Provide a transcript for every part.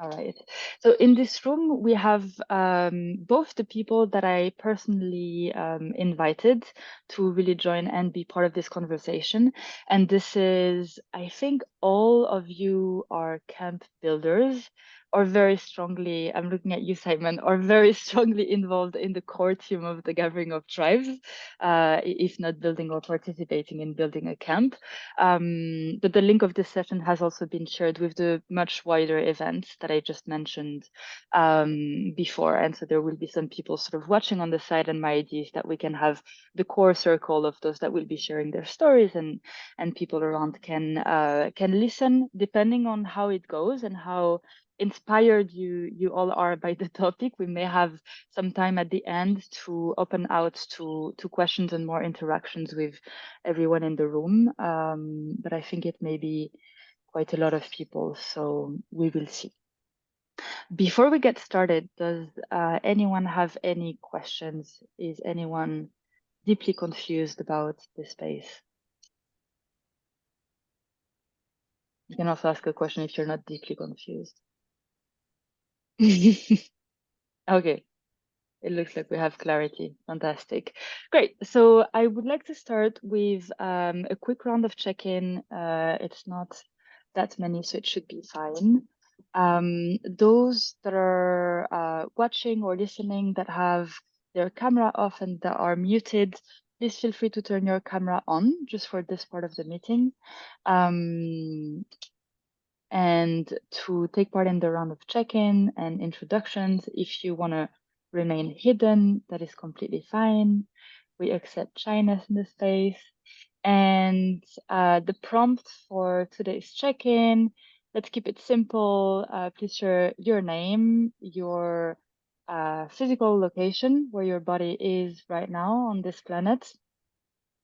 All right. So in this room, we have both the people that I personally invited to really join and be part of this conversation. And this is, I think, all of you are camp builders or very strongly, I'm looking at you, Simon, or very strongly involved in the core team of the Gathering of Tribes, if not building or participating in building a camp. But the link of this session has also been shared with the much wider events that I just mentioned before. And so there will be some people sort of watching on the side, and my idea is that we can have the core circle of those that will be sharing their stories, and people around can listen depending on how it goes and how inspired you all are by the topic. We may have some time at the end to open out to questions and more interactions with everyone in the room. But I think it may be quite a lot of people, so we will see. Before we get started, does anyone have any questions? Is anyone deeply confused about the space? You can also ask a question if you're not deeply confused. Okay. It looks like we have clarity. Fantastic. Great. So I would like to start with a quick round of check-in. It's not that many, so it should be fine. Those that are watching or listening that have their camera off and that are muted, please feel free to turn your camera on just for this part of the meeting. And to take part in the round of check-in and introductions, if you want to remain hidden, that is completely fine. We accept shyness in the space. And the prompt for today's check-in, let's keep it simple. Please share your name, your physical location, where your body is right now on this planet,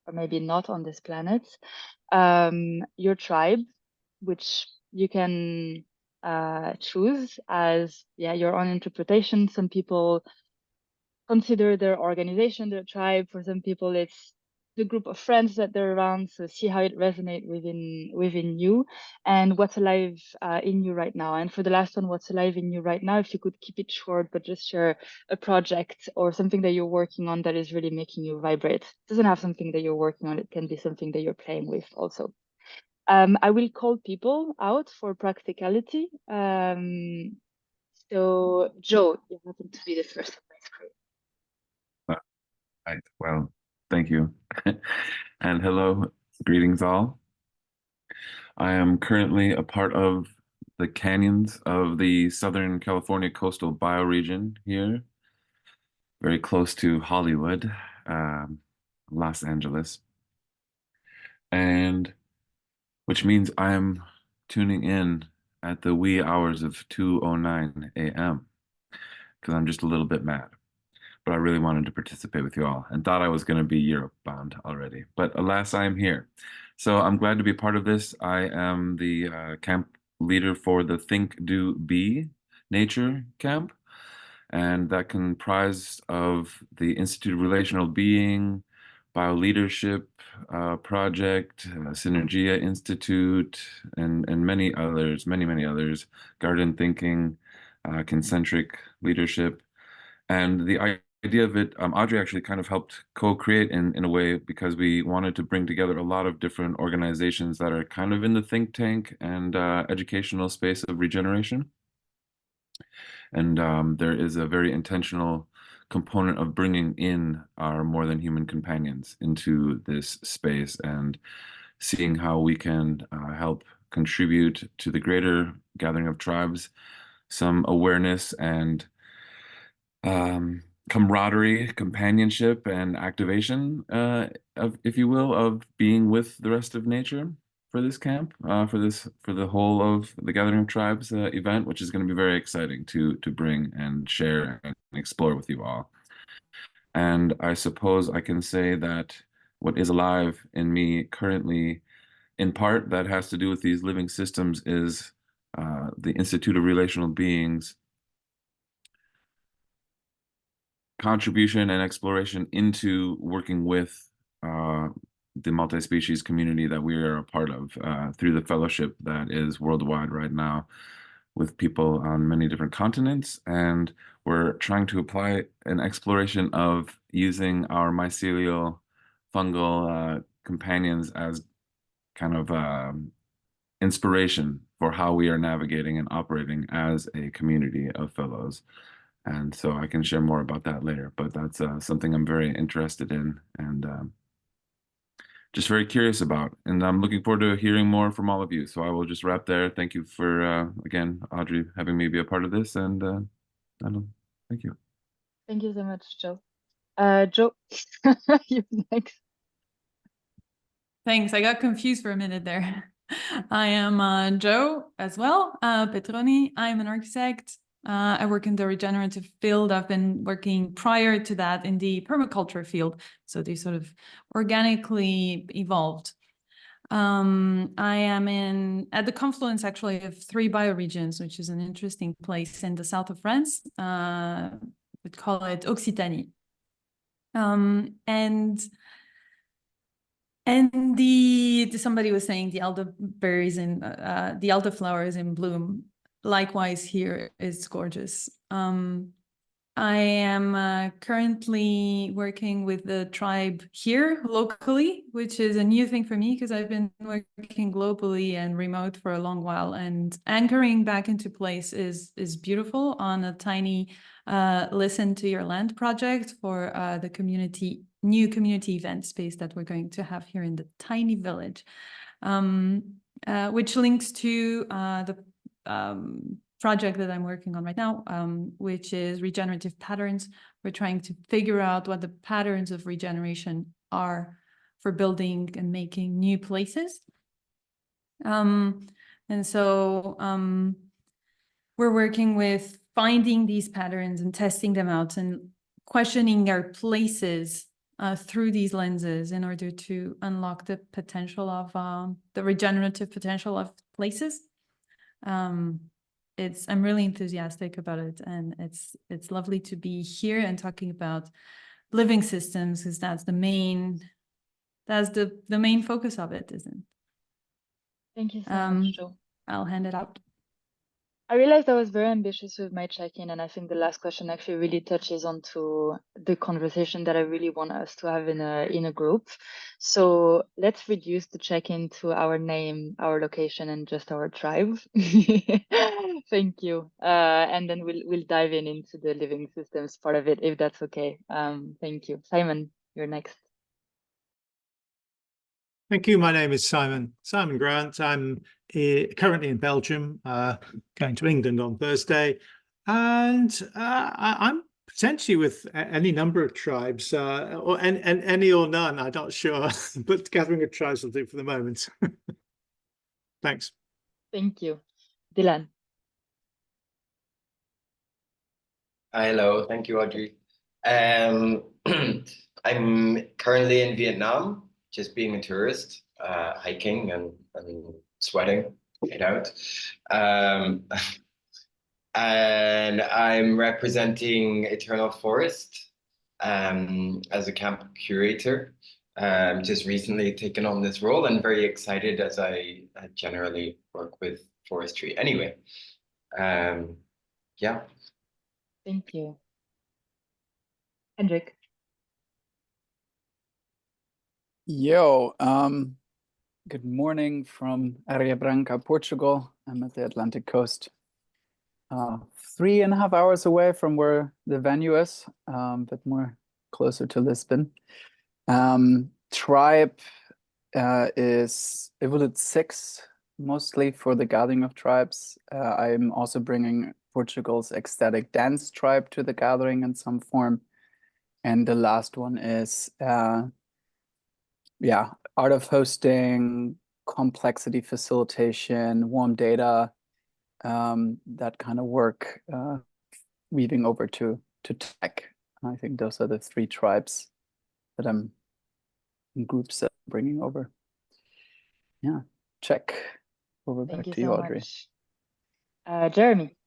or maybe not on this planet, your tribe, which you can choose as your own interpretation. Some people consider their organization, their tribe. For some people, it's the group of friends that they're around. So see how it resonates within you, and what's alive in you right now. And for the last one, what's alive in you right now? If you could keep it short, but just share a project or something that you're working on that is really making you vibrate. It doesn't have something that you're working on. It can be something that you're playing with also. I will call people out for practicality. So Joe, you happen to be the first on my screen. Right. Well, thank you. And hello, greetings all. I am currently a part of the canyons of the Southern California coastal bioregion here, very close to Hollywood, Los Angeles, and which means I am tuning in at the wee hours of 2:09 a.m. because I'm just a little bit mad. But I really wanted to participate with you all and thought I was going to be Europe bound already. But alas, I am here. So I'm glad to be part of this. I am the camp leader for the Think, Do, Be Nature Camp. And that comprised of the Institute of Relational Being, Bioleadership Project, Synergia Institute, and many others, many others, Garden Thinking, Concentric Leadership. And the idea of it, Audrey actually kind of helped co-create in a way because we wanted to bring together a lot of different organizations that are kind of in the think tank and educational space of regeneration. And there is a very intentional component of bringing in our more than human companions into this space and seeing how we can help contribute to the greater gathering of tribes, some awareness and camaraderie, companionship, and activation, of, if you will, of being with the rest of nature for this camp, for the whole of the Gathering of Tribes event, which is going to be very exciting to bring and share and explore with you all. And I suppose I can say that what is alive in me currently, in part, that has to do with these living systems, is the Institute of Relational Beings contribution and exploration into working with the multi-species community that we are a part of through the fellowship that is worldwide right now. with people on many different continents, and we're trying to apply an exploration of using our mycelial fungal companions as kind of inspiration for how we are navigating and operating as a community of fellows. And so I can share more about that later, but that's something I'm very interested in and just very curious about. And I'm looking forward to hearing more from all of you. So I will just wrap there. Thank you for, again, Audrey, having me be a part of this. And I don't know, thank you. Thank you so much, Joe. Joe, you next. Thanks. I got confused for a minute there. I am Joe as well, Petroni. I'm an architect. I work in the regenerative field. I've been working prior to that in the permaculture field. So they sort of organically evolved. I am at the confluence actually of 3 bioregions, which is an interesting place in the south of France. We call it Occitanie. And somebody was saying the elderberries and the elderflowers in bloom. Likewise, here is gorgeous. I am currently working with the tribe here locally, which is a new thing for me because I've been working globally and remote for a long while. And anchoring back into place is beautiful on a tiny Listen to Your Land project for the new community event space that we're going to have here in the tiny village, which links to the project that I'm working on right now, which is regenerative patterns. We're trying to figure out what the patterns of regeneration are for building and making new places. And so we're working with finding these patterns and testing them out and questioning our places through these lenses in order to unlock the potential of the regenerative potential of places. I'm really enthusiastic about it, and it's lovely to be here and talking about living systems, because that's the main focus of it, isn't it? Thank you so much, Joe. I'll hand it out. I realized I was very ambitious with my check-in, and I think the last question actually really touches onto the conversation that I really want us to have in a group. So let's reduce the check-in to our name, our location, and just our tribe. Thank you. And then we'll dive into the living systems part of it, if that's okay. Thank you. Simon, you're next. Thank you. My name is Simon Grant. I'm currently in Belgium, going to England on Thursday, and I'm potentially with any number of tribes, or any or none. I'm not sure, but gathering of tribes will do for the moment. Thanks. Thank you. Dylan. Hello, thank you, Audrey. I'm currently in Vietnam, just being a tourist, hiking and sweating it out. And I'm representing Eternal Forest as a camp curator. Just recently taken on this role and very excited, as I generally work with forestry anyway. Yeah. Thank you. Hendrik. Yo, good morning from Areia Branca, Portugal. I'm at the Atlantic coast, 3.5 hours away from where the venue is, but more closer to Lisbon. Tribe is Evolute 6, mostly for the gathering of tribes. I'm also bringing Portugal's ecstatic dance tribe to the gathering in some form. And the last one is art of hosting, complexity facilitation, warm data, that kind of work, weaving over to tech. I think those are the 3 tribes that I'm in groups that I'm bringing over. Yeah, check. Over back to you, Audrey. Jeremy.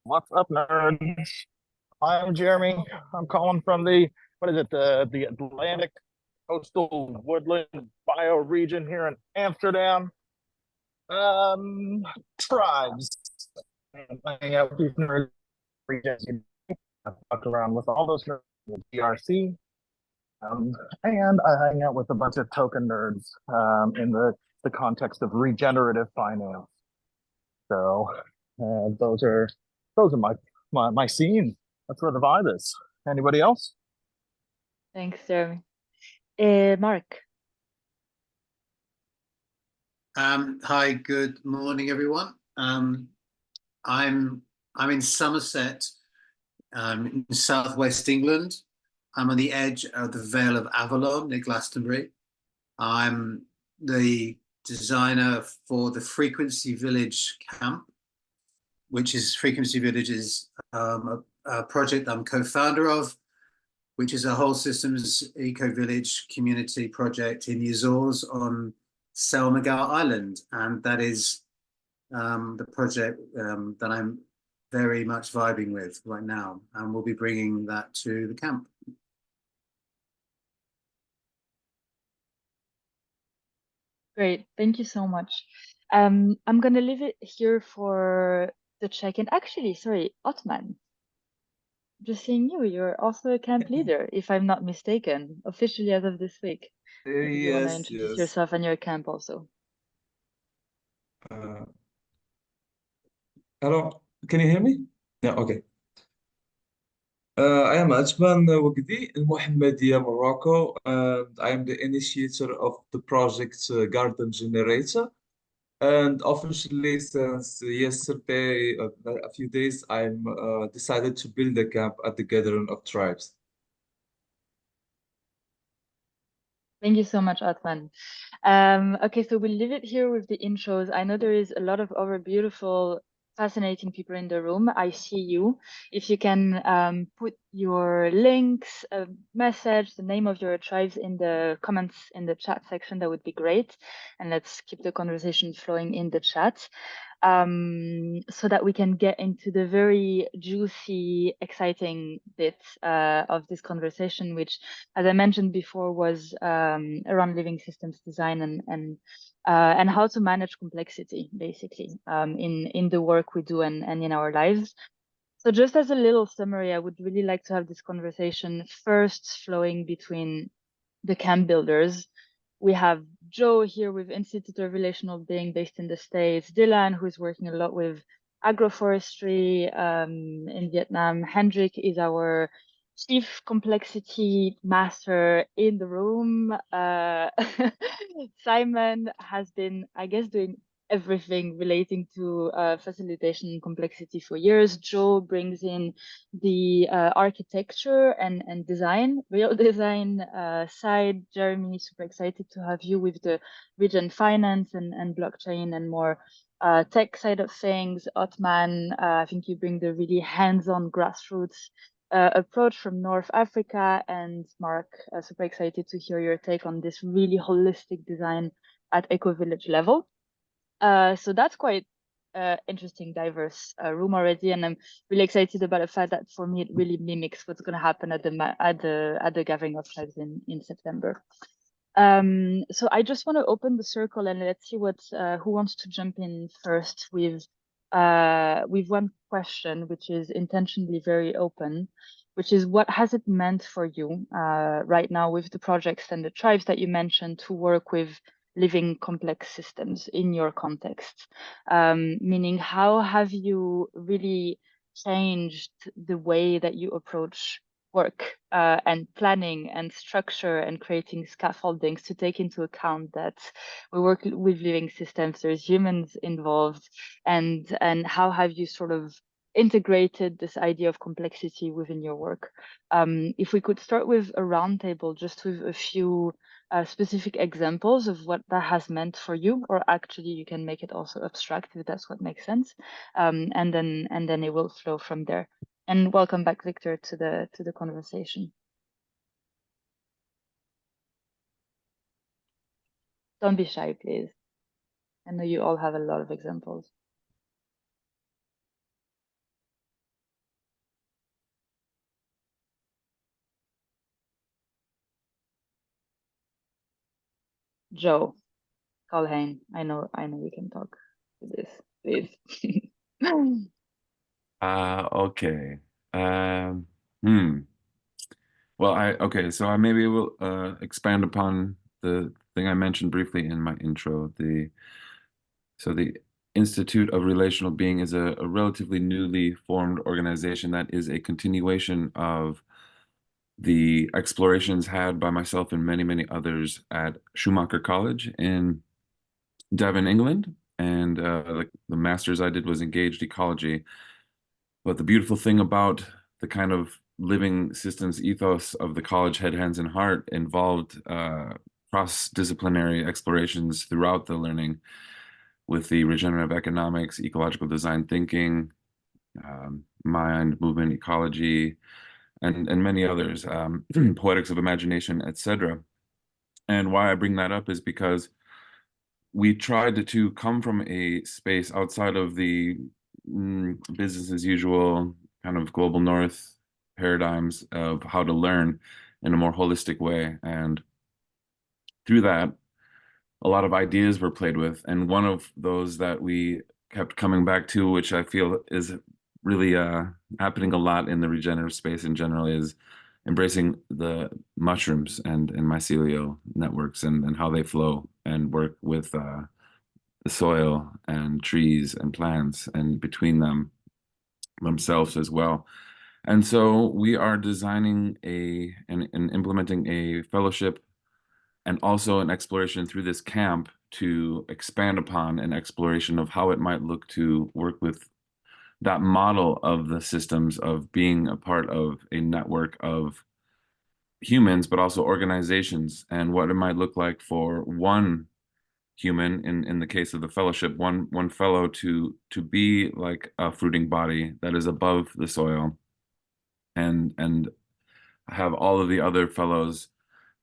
What's up, nerds? I'm Jeremy. I'm calling from the Atlantic coastal woodland bioregion here in Amsterdam. tribes. And I hang out with these nerds. I've walked around with all those nerds in the GRC. And I hang out with a bunch of token nerds in the context of regenerative finance. So those are my scene. That's where the vibe is. Anybody else? Thanks, Jeremy. Mark. Hi, good morning, everyone. I'm in Somerset, in southwest England. I'm on the edge of the Vale of Avalon near Glastonbury. I'm the designer for the Frequency Village camp, which is Frequency Village is a project I'm co-founder of, which is a whole systems eco-village community project in the Azores on Selmagal Island. And that is the project that I'm very much vibing with right now. And we'll be bringing that to the camp. Great, thank you so much. I'm gonna leave it here for the check-in. Actually, sorry, Otman, just seeing you, you're also a camp leader, if I'm not mistaken, officially as of this week. Maybe you wanna introduce yourself and your camp also. Hello, can you hear me? Yeah, okay. I am Ajman Wagdi in Mohammedia, Morocco, and I am the initiator of the project Garden Generator. And officially, since yesterday, a few days, I'm decided to build a camp at the Gathering of Tribes. Thank you so much, Otman. Okay, so we'll leave it here with the intros. I know there is a lot of other beautiful, fascinating people in the room. I see you. If you can put your links, a message, the name of your tribes in the comments in the chat section, that would be great. And let's keep the conversation flowing in the chat. So that we can get into the very juicy, exciting bits of this conversation, which, as I mentioned before, was around living systems design and how to manage complexity, basically, in the work we do and in our lives. So just as a little summary, I would really like to have this conversation first flowing between the camp builders. We have Joe here with Institute of Relational Being based in the States, Dylan, who's working a lot with agroforestry in Vietnam. Hendrik is our chief complexity master in the room. Simon has been, I guess, doing everything relating to facilitation and complexity for years. Joe brings in the architecture and design, real design side. Jeremy, super excited to have you with the regen finance and blockchain and more tech side of things. Otman, I think you bring the really hands-on grassroots approach from North Africa. And Mark, super excited to hear your take on this really holistic design at eco-village level. So that's quite interesting, diverse room already, and I'm really excited about the fact that for me it really mimics what's going to happen at the Gathering of Tribes in September. So I just want to open the circle and let's see what who wants to jump in first with one question, which is intentionally very open, which is what has it meant for you right now with the projects and the tribes that you mentioned to work with living complex systems in your context? Meaning, how have you really changed the way that you approach work and planning and structure and creating scaffoldings to take into account that we work with living systems, there's humans involved, and how have you sort of integrated this idea of complexity within your work? If we could start with a roundtable, just with a few specific examples of what that has meant for you, or actually you can make it also abstract if that's what makes sense, and then it will flow from there. And welcome back, Victor, to the conversation. Don't be shy, please. I know you all have a lot of examples. Joe, Colhane, I know you can talk to this, please. Okay. Hmm. Well, okay, so I maybe will expand upon the thing I mentioned briefly in my intro. So the Institute of Relational Being is a relatively newly formed organization that is a continuation of the explorations had by myself and many, many others at Schumacher College in Devon, England. And the master's I did was engaged ecology. But the beautiful thing about the kind of living systems ethos of the college Head, Hands, and Heart involved cross-disciplinary explorations throughout the learning with the regenerative economics, ecological design thinking, mind, movement, ecology, and many others, poetics of imagination, etc. And why I bring that up is because we tried to come from a space outside of the business as usual kind of global north paradigms of how to learn in a more holistic way. And through that, a lot of ideas were played with. And one of those that we kept coming back to, which I feel is really happening a lot in the regenerative space in general, is embracing the mushrooms and mycelial networks and how they flow and work with the soil and trees and plants and between them themselves as well. And so we are designing and implementing a fellowship and also an exploration through this camp to expand upon an exploration of how it might look to work with that model of the systems of being a part of a network of humans, but also organizations, and what it might look like for one human, in the case of the fellowship, one fellow to be like a fruiting body that is above the soil, and have all of the other fellows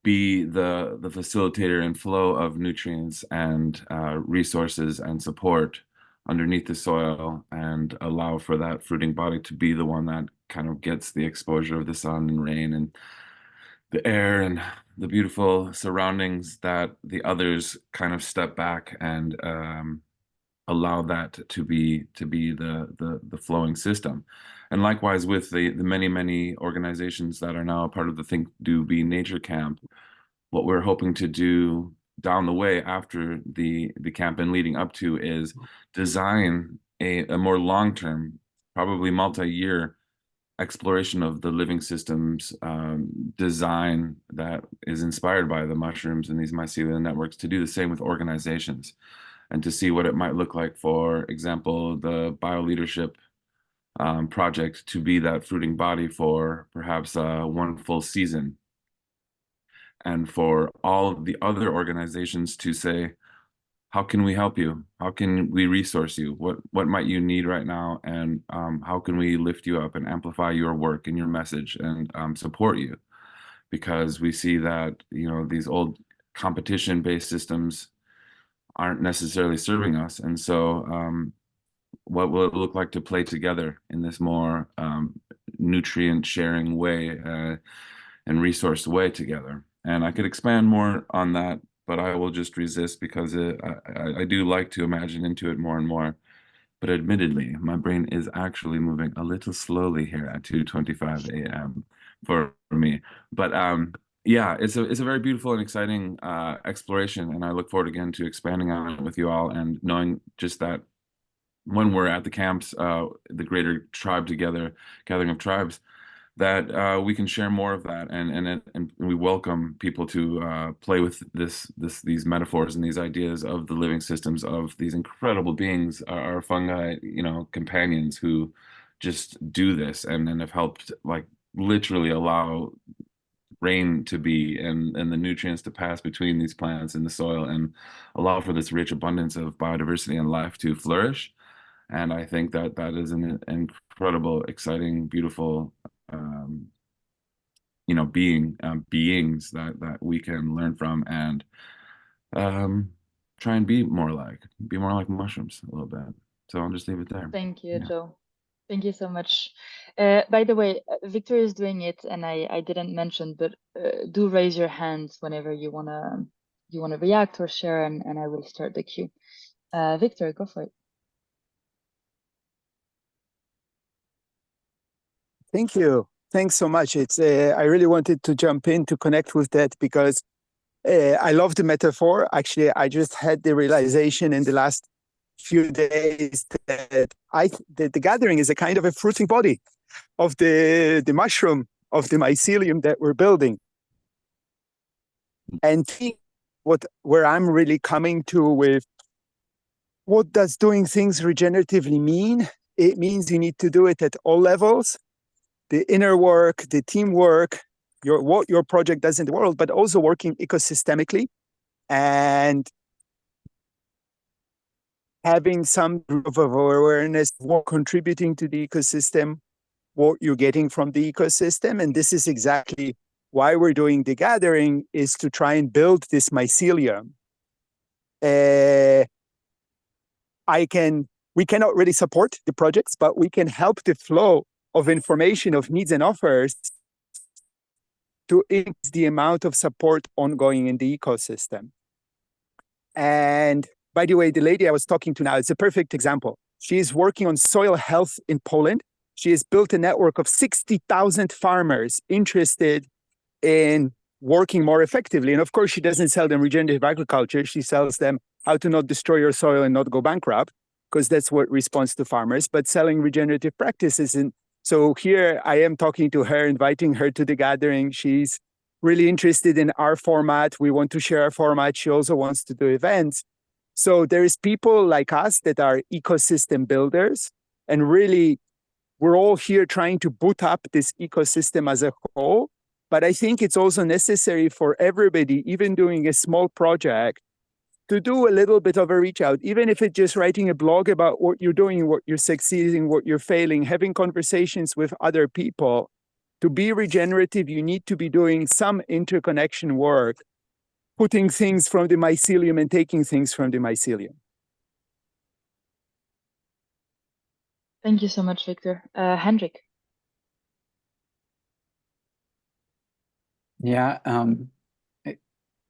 be the facilitator and flow of nutrients and resources and support underneath the soil, and allow for that fruiting body to be the one that kind of gets the exposure of the sun and rain and the air and the beautiful surroundings that the others kind of step back and allow that to be the flowing system. And likewise with the many organizations that are now a part of the Think Do Be Nature Camp, what we're hoping to do down the way after the camp and leading up to is design a more long-term, probably multi-year exploration of the living systems design that is inspired by the mushrooms and these mycelial networks, to do the same with organizations and to see what it might look like, for example, the bioleadership project to be that fruiting body for perhaps one full season, and for all of the other organizations to say, how can we help you? How can we resource you? What might you need right now? And how can we lift you up and amplify your work and your message and support you? Because we see that, you know, these old competition-based systems aren't necessarily serving us. And so what will it look like to play together in this more nutrient sharing way and resource way together? And I could expand more on that, but I will just resist because I do like to imagine into it more and more. But admittedly, my brain is actually moving a little slowly here at 2:25 a.m. for me. But yeah, it's a very beautiful and exciting exploration, and I look forward again to expanding on it with you all and knowing just that when we're at the camps, the greater tribe together, gathering of tribes, that we can share more of that, and we welcome people to play with these metaphors and these ideas of the living systems of these incredible beings, our fungi, you know, companions who just do this and have helped, like, literally allow rain to be and the nutrients to pass between these plants in the soil and allow for this rich abundance of biodiversity and life to flourish. And I think that that is an incredible, exciting, beautiful, you know, beings that we can learn from and try and be more like mushrooms a little bit. So I'll just leave it there. Thank you, Yeah. Joe. Thank you so much. By the way, Victor is doing it, and I didn't mention, but do raise your hands whenever you wanna you want to react or share, and I will start the queue. Victor, go for it. Thank you. Thanks so much. It's I really wanted to jump in to connect with that because I love the metaphor. Actually, I just had the realization in the last few days that the gathering is a kind of a fruiting body of the mushroom, of the mycelium that we're building. And where I'm really coming to with what does doing things regeneratively mean? It means you need to do it at all levels. The inner work, the teamwork, what your project does in the world, but also working ecosystemically and having some of awareness, what contributing to the ecosystem, what you're getting from the ecosystem. And this is exactly why we're doing the gathering, is to try and build this mycelium. We cannot really support the projects, but we can help the flow of information, of needs and offers to increase the amount of support ongoing in the ecosystem. And by the way, the lady I was talking to now is a perfect example. She is working on soil health in Poland. She has built a network of 60,000 farmers interested in working more effectively. And of course, she doesn't sell them regenerative agriculture. She sells them how to not destroy your soil and not go bankrupt, because that's what responds to farmers, but selling regenerative practices. And so here I am talking to her, inviting her to the gathering. She's really interested in our format. We want to share our format. She also wants to do events. So there is people like us that are ecosystem builders, and really we're all here trying to boot up this ecosystem as a whole. But I think it's also necessary for everybody, even doing a small project, to do a little bit of a reach out, even if it's just writing a blog about what you're doing, what you're succeeding, what you're failing, having conversations with other people. To be regenerative, you need to be doing some interconnection work, putting things from the mycelium and taking things from the mycelium. Thank you so much, Victor. Hendrik. Yeah,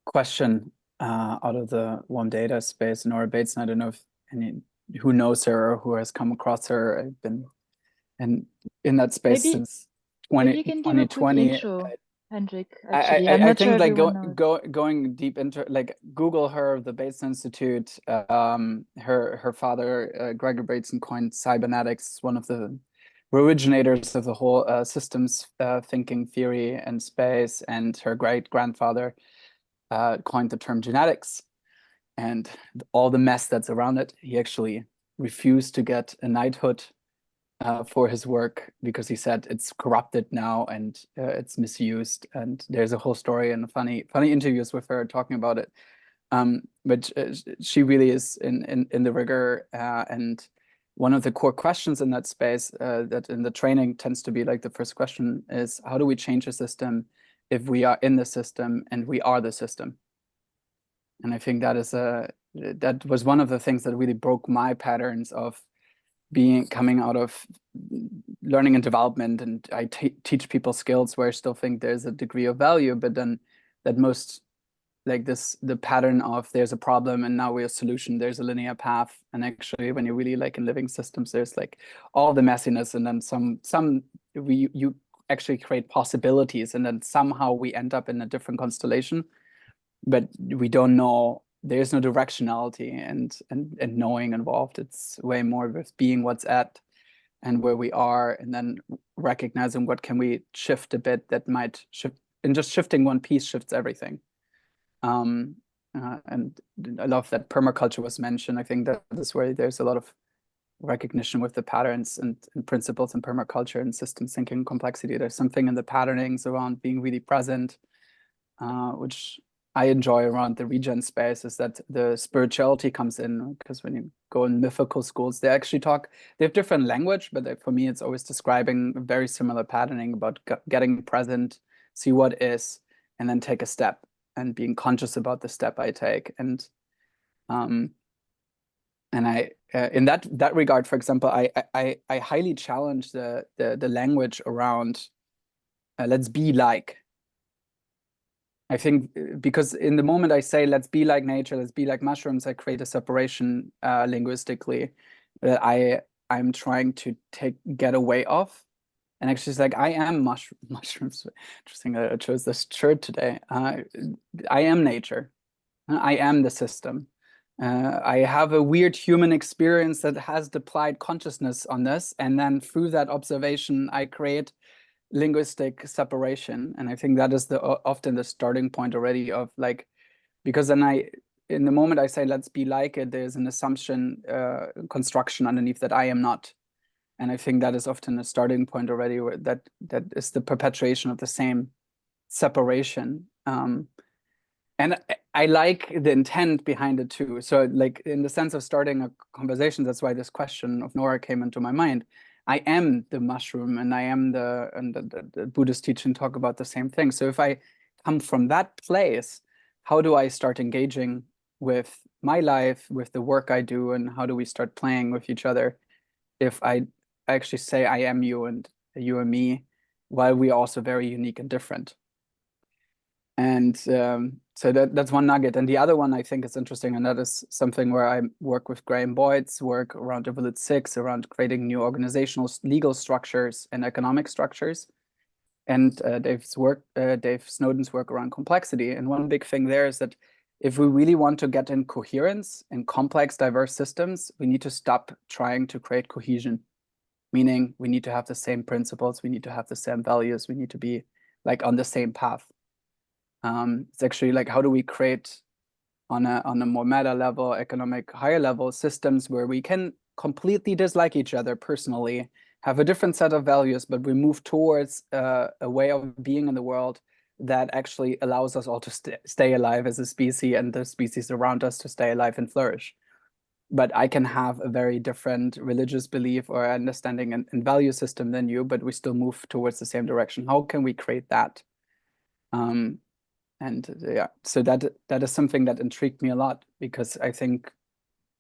question out of the warm data space, Nora Bates. And I don't know if who knows her or who has come across her. I've been in that space since maybe you can give a quick 2020. intro, Hendrik. Actually, I'm I not think sure like everyone knows. going deep into, like, Google her, the Bates Institute. Her father, Gregor Bateson, coined cybernetics, one of the originators of the whole systems thinking theory and space, and her great grandfather coined the term genetics and all the mess that's around it. He actually refused to get a knighthood for his work because he said it's corrupted now and it's misused. And there's a whole story and funny interviews with her talking about it. But she really is in the rigor. And one of the core questions in that space that in the training tends to be like the first question is, how do we change the system if we are in the system and we are the system? And I think that was one of the things that really broke my patterns of coming out of learning and development. And I teach people skills where I still think there's a degree of value, but then that most, like the pattern of there's a problem and now we're a solution, there's a linear path. And actually when you're really like in living systems, there's like all the messiness, and then you actually create possibilities, and then somehow we end up in a different constellation, but we don't know. There's no directionality and knowing involved. It's way more with being what's at and where we are, and then recognizing what can we shift a bit that might shift, and just shifting one piece shifts everything. And I love that permaculture was mentioned. I think that is where there's a lot of recognition with the patterns and principles in permaculture and systems thinking and complexity. There's something in the patternings around being really present, which I enjoy around the regen space, is that the spirituality comes in, because when you go in mythical schools, they have different language, but for me, it's always describing very similar patterning about getting present, see what is, and then take a step and being conscious about the step I take. And I in that regard, for example, I highly challenge the language around let's be like. I think because in the moment I say, let's be like nature, let's be like mushrooms, I create a separation linguistically that I'm trying to get away of. And actually it's like, I am mushrooms. Interesting, I chose this shirt today. I am nature. I am the system. I have a weird human experience that has applied consciousness on this. And then through that observation, I create linguistic separation. And I think that is often the starting point already of like, because then in the moment I say, let's be like it, there's an assumption construction underneath that I am not. And I think that is often a starting point already where that is the perpetuation of the same separation. And I like the intent behind it too. So like in the sense of starting a conversation, that's why this question of Nora came into my mind. I am the mushroom and I am the Buddhist teaching talk about the same thing. So if I come from that place, how do I start engaging with my life, with the work I do, and how do we start playing with each other if I actually say I am you and you and me, while we're also very unique and different? And so that's one nugget. And the other one I think is interesting, and that is something where I work with Graham Boyd's work around Evolute 6, around creating new organizational legal structures and economic structures. And Dave Snowden's work around complexity. And one big thing there is that if we really want to get in coherence in complex, diverse systems, we need to stop trying to create cohesion. Meaning we need to have the same principles, we need to have the same values, we need to be like on the same path. It's actually like, how do we create on a more meta level, economic higher level systems where we can completely dislike each other personally, have a different set of values, but we move towards a way of being in the world that actually allows us all to stay alive as a species and the species around us to stay alive and flourish. But I can have a very different religious belief or understanding and value system than you, but we still move towards the same direction. How can we create that? And yeah, so that is something that intrigued me a lot, because I think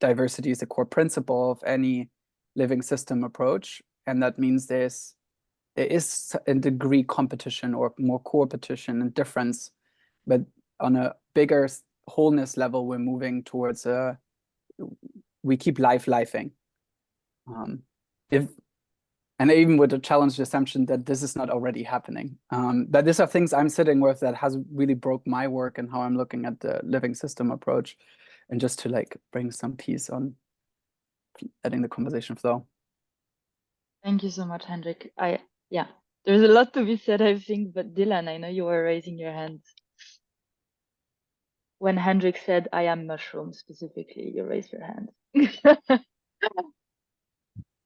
diversity is a core principle of any living system approach. And that means there is a degree competition or more competition and difference, but on a bigger wholeness level, we're moving towards we keep lifing. And I even would challenge the assumption that this is not already happening. But these are things I'm sitting with that has really broke my work and how I'm looking at the living system approach, and just to like bring some peace on letting the conversation flow. Thank you so much, Hendrik. Yeah, there's a lot to be said, I think, but Dylan, I know you were raising your hand. When Hendrik said, I am mushroom specifically, you raised your hand.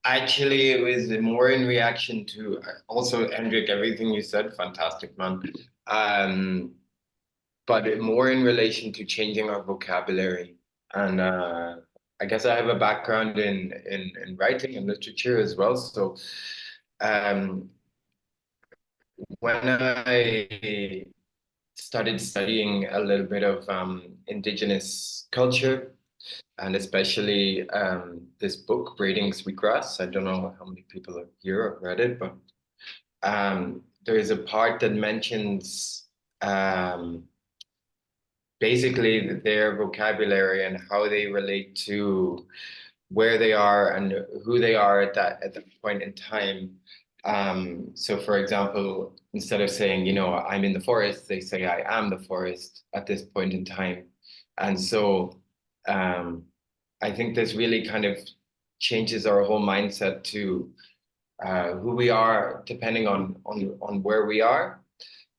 Actually, it was more in reaction to also, Hendrik, everything you said, fantastic, man. But more in relation to changing our vocabulary. And I guess I have a background in writing and literature as well. So when I started studying a little bit of indigenous culture, and especially this book, Braiding Sweetgrass. I don't know how many people here have read it, but there is a part that mentions basically their vocabulary and how they relate to where they are and who they are at that point in time. So for example, instead of saying, you know, I'm in the forest, they say I am the forest at this point in time. And so I think this really kind of changes our whole mindset to who we are, depending on where we are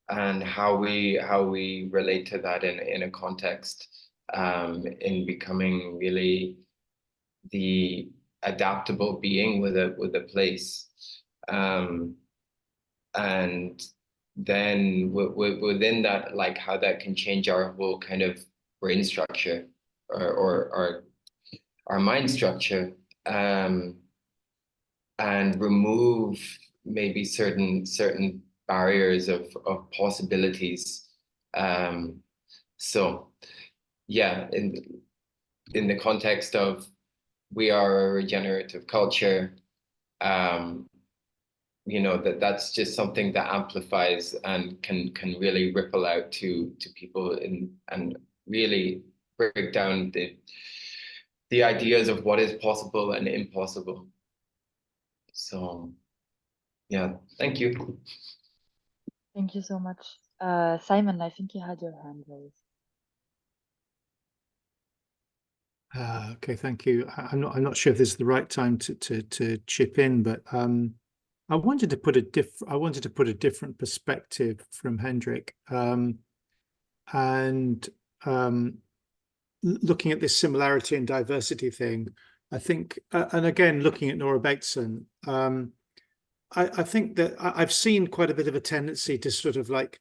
and how we relate to that in a context, in becoming really the adaptable being with a place, and then within that, like how that can change our whole kind of brain structure or our mind structure, and remove maybe certain barriers of possibilities. So yeah, in the context of we are a regenerative culture, you know, that's just something that amplifies and can really ripple out to people and really break down the ideas of what is possible and impossible. So yeah, thank you. Thank you so much. Simon, I think you had your hand raised. Okay, thank you. I'm not sure if this is the right time to chip in, but I wanted to put a different perspective from Hendrik, and looking at this similarity and diversity thing. I think, and again looking at Nora Bateson, I think that I've seen quite a bit of a tendency to sort of like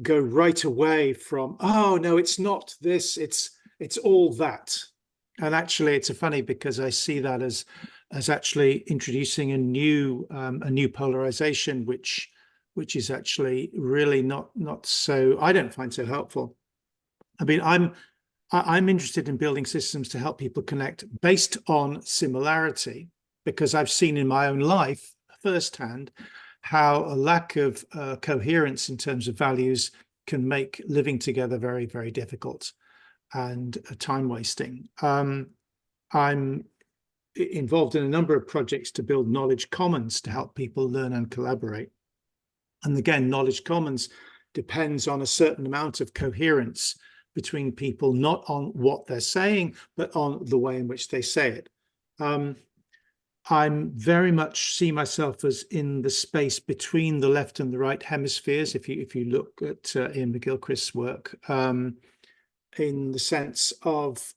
go right away from, oh no, it's not this, it's all that. And actually it's funny because I see that as actually introducing a new polarization, which is actually really not so, I don't find so helpful. I mean, I'm interested in building systems to help people connect based on similarity, because I've seen in my own life firsthand how a lack of coherence in terms of values can make living together very, very difficult and time wasting. I'm involved in a number of projects to build knowledge commons to help people learn and collaborate. And again, knowledge commons depends on a certain amount of coherence between people, not on what they're saying, but on the way in which they say it. I'm very much see myself as in the space between the left and the right hemispheres. If you look at Ian McGilchrist's work, in the sense of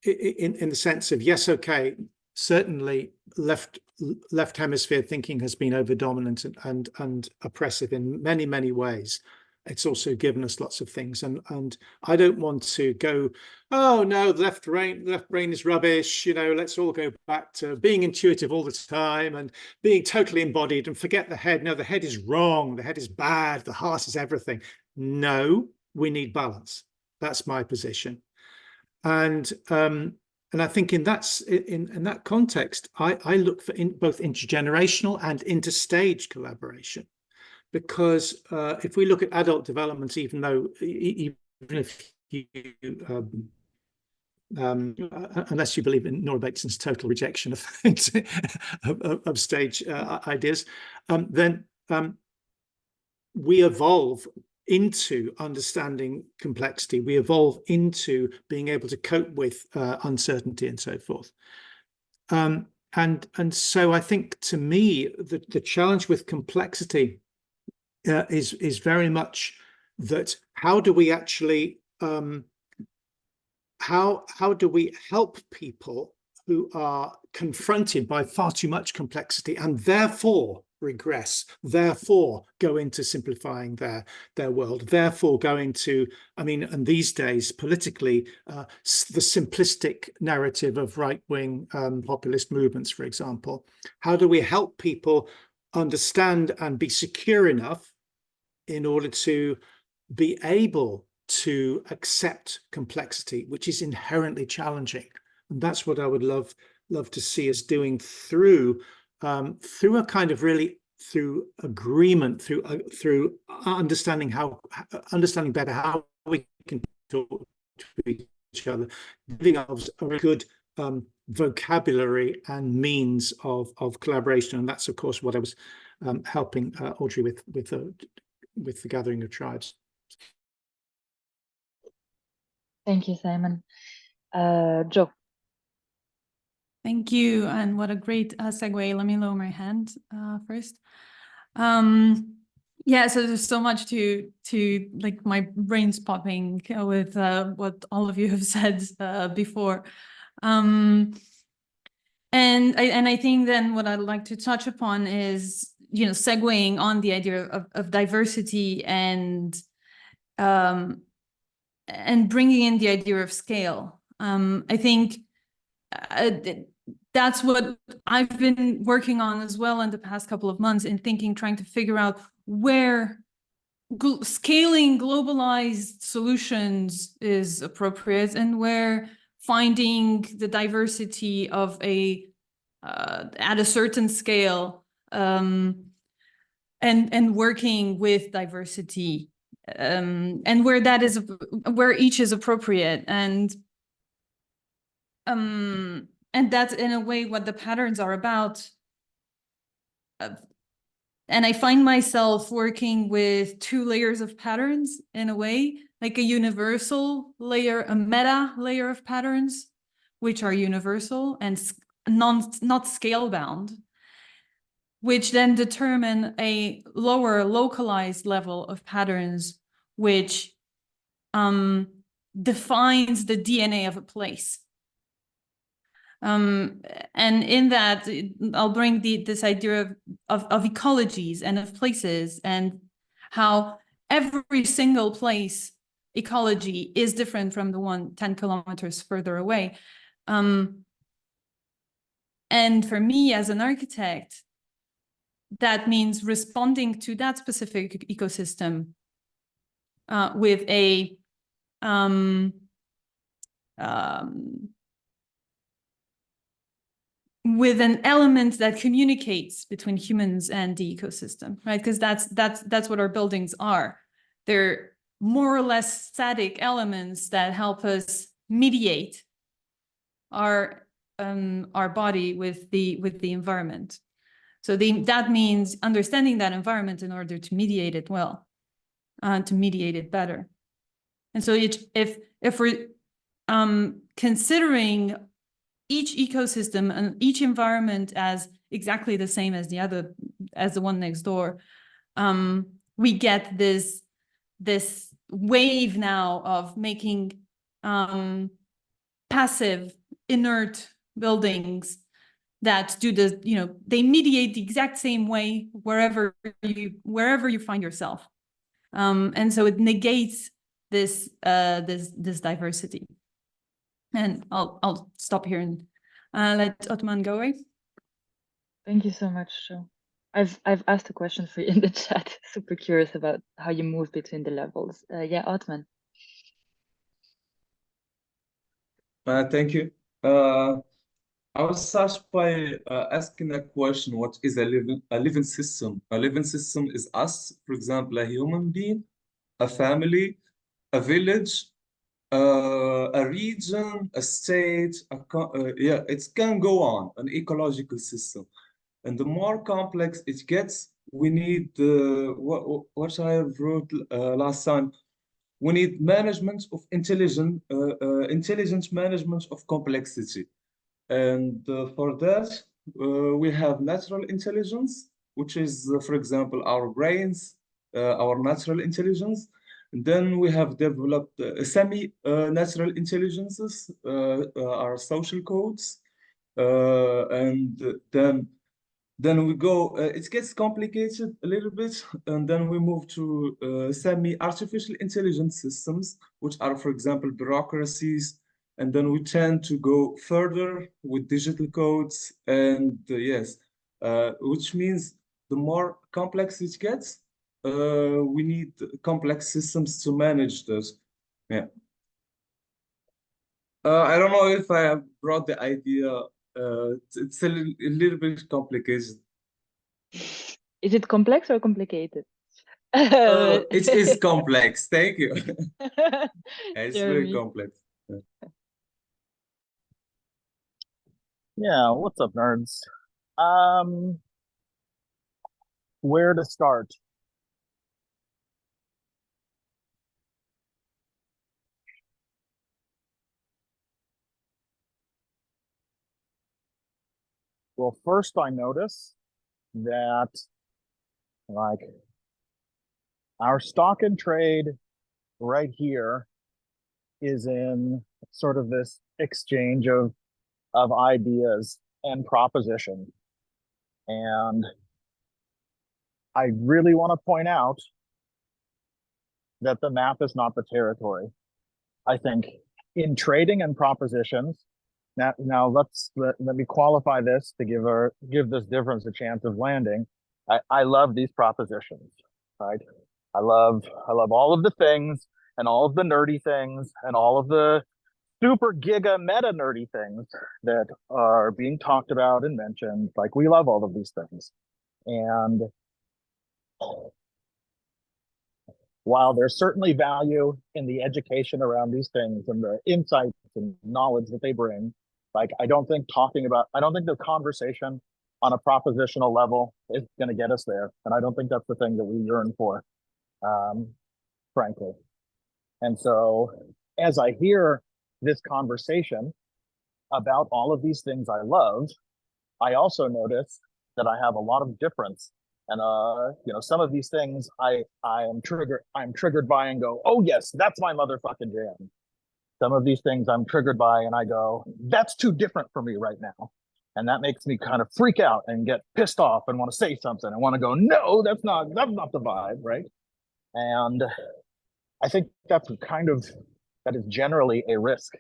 in the sense of, yes, okay, certainly left hemisphere thinking has been over dominant and oppressive in many, many ways. It's also given us lots of things, and I don't want to go, oh no, the left brain is rubbish, you know, let's all go back to being intuitive all the time and being totally embodied and forget the head. No, the head is wrong, the head is bad, the heart is everything. No, we need balance. That's my position. And I think in that context, I look for both intergenerational and interstage collaboration, because if we look at adult development, even if you unless you believe in Nora Bateson's total rejection of of stage ideas, then we evolve into understanding complexity. We evolve into being able to cope with uncertainty and so forth. And so I think, to me, the challenge with complexity is very much that how do we actually how do we help people who are confronted by far too much complexity and therefore regress, therefore go into simplifying their world, therefore going to, I mean, and these days politically, the simplistic narrative of right-wing populist movements, for example. How do we help people understand and be secure enough in order to be able to accept complexity, which is inherently challenging? And that's what I would love to see us doing through a kind of really through agreement, through understanding better how we can talk to each other, giving us a good vocabulary and means of collaboration. And that's, of course, what I was helping Audrey with the Gathering of Tribes. Thank you, Simon. Jo. Thank you, and what a great segue. Let me lower my hand first. Yeah, so there's so much to like, my brain's popping with what all of you have said before. And I think then what I'd like to touch upon is, you know, segueing on the idea of diversity and bringing in the idea of scale. I think that's what I've been working on as well in the past couple of months, in trying to figure out where scaling globalized solutions is appropriate and where finding the diversity of a at a certain scale, and working with diversity, and where each is appropriate, and that's in a way what the patterns are about. And I find myself working with two layers of patterns in a way, like a universal layer, a meta layer of patterns, which are universal and not scale bound, which then determine a lower localized level of patterns, which defines the DNA of a place. And in that, I'll bring this idea of ecologies and of places, and how every single place ecology is different from the one 10 kilometers further away. And for me as an architect, that means responding to that specific ecosystem with a with an element that communicates between humans and the ecosystem, right? Because that's what our buildings are. They're more or less static elements that help us mediate our body with the environment. So that means understanding that environment in order to mediate it well, to mediate it better. And so if we're considering each ecosystem and each environment as exactly the same as the one next door, we get this wave now of making passive, inert buildings that do they mediate the exact same way wherever you find yourself, and so it negates this diversity. And I'll stop here and let Otman go away. Thank you so much, Jo. I've asked a question for you in the chat. Super curious about how you move between the levels. Yeah, Otman. Thank you. I was start by asking a question: what is a living system? A living system is us, for example, a human being, a family, a village, a region, a state, yeah, it can go on, an ecological system. And the more complex it gets, we need what I wrote last time. We need management of intelligent management of complexity. And for that, we have natural intelligence, which is, for example, our brains, our natural intelligence. And then we have developed semi-natural intelligences, our social codes. And then we go, it gets complicated a little bit, and then we move to semi-artificial intelligence systems, which are, for example, bureaucracies. And then we tend to go further with digital codes, and yes, which means the more complex it gets, we need complex systems to manage those. Yeah. I don't know if I have brought the idea. It's a little bit complicated. Is it complex or complicated? It is complex. Thank you. It's very Jeremy. complex. Yeah, what's up, nerds? Where to start? Well, first I notice that like our stock and trade right here is in sort of this exchange of ideas and proposition. And I really want to point out that the map is not the territory. I think in trading and propositions, now let me qualify this to give this difference a chance of landing. I love these propositions, right? I love all of the things and all of the nerdy things and all of the super giga meta nerdy things that are being talked about and mentioned. Like, we love all of these things. And while there's certainly value in the education around these things and the insights and knowledge that they bring, like, I don't think the conversation on a propositional level is going to get us there. And I don't think that's the thing that we yearn for, frankly. And so as I hear this conversation about all of these things I love, I also notice that I have a lot of difference. And some of these things I'm triggered by and go, oh yes, that's my motherfucking jam. Some of these things I'm triggered by and I go, that's too different for me right now. And that makes me kind of freak out and get pissed off and want to say something and want to go, no, that's not the vibe, right? And I think that is generally a risk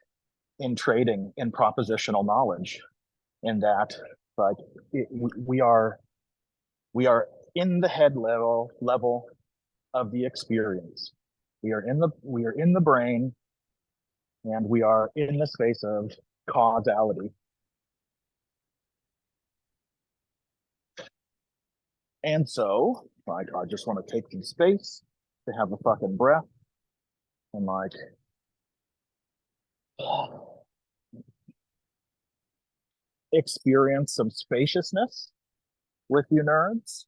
in trading in propositional knowledge, in that, like, we are in the head level of the experience. We are in the brain, and we are in the space of causality. And so, like, I just want to take some space to have a fucking breath and, like, experience some spaciousness with you nerds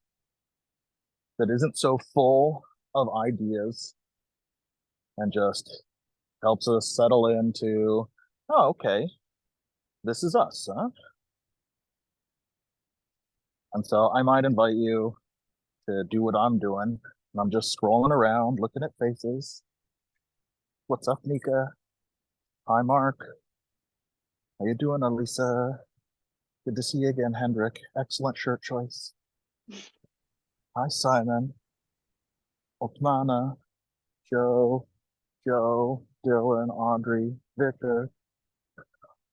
that isn't so full of ideas and just helps us settle into, oh, okay, this is us, huh? And so I might invite you to do what I'm doing. And I'm just scrolling around, looking at faces. What's up, Nika? Hi, Mark. How you doing, Elisa? Good to see you again, Hendrik. Excellent shirt choice. Hi, Simon. Otmana, Joe, Dylan, Audrey, Victor.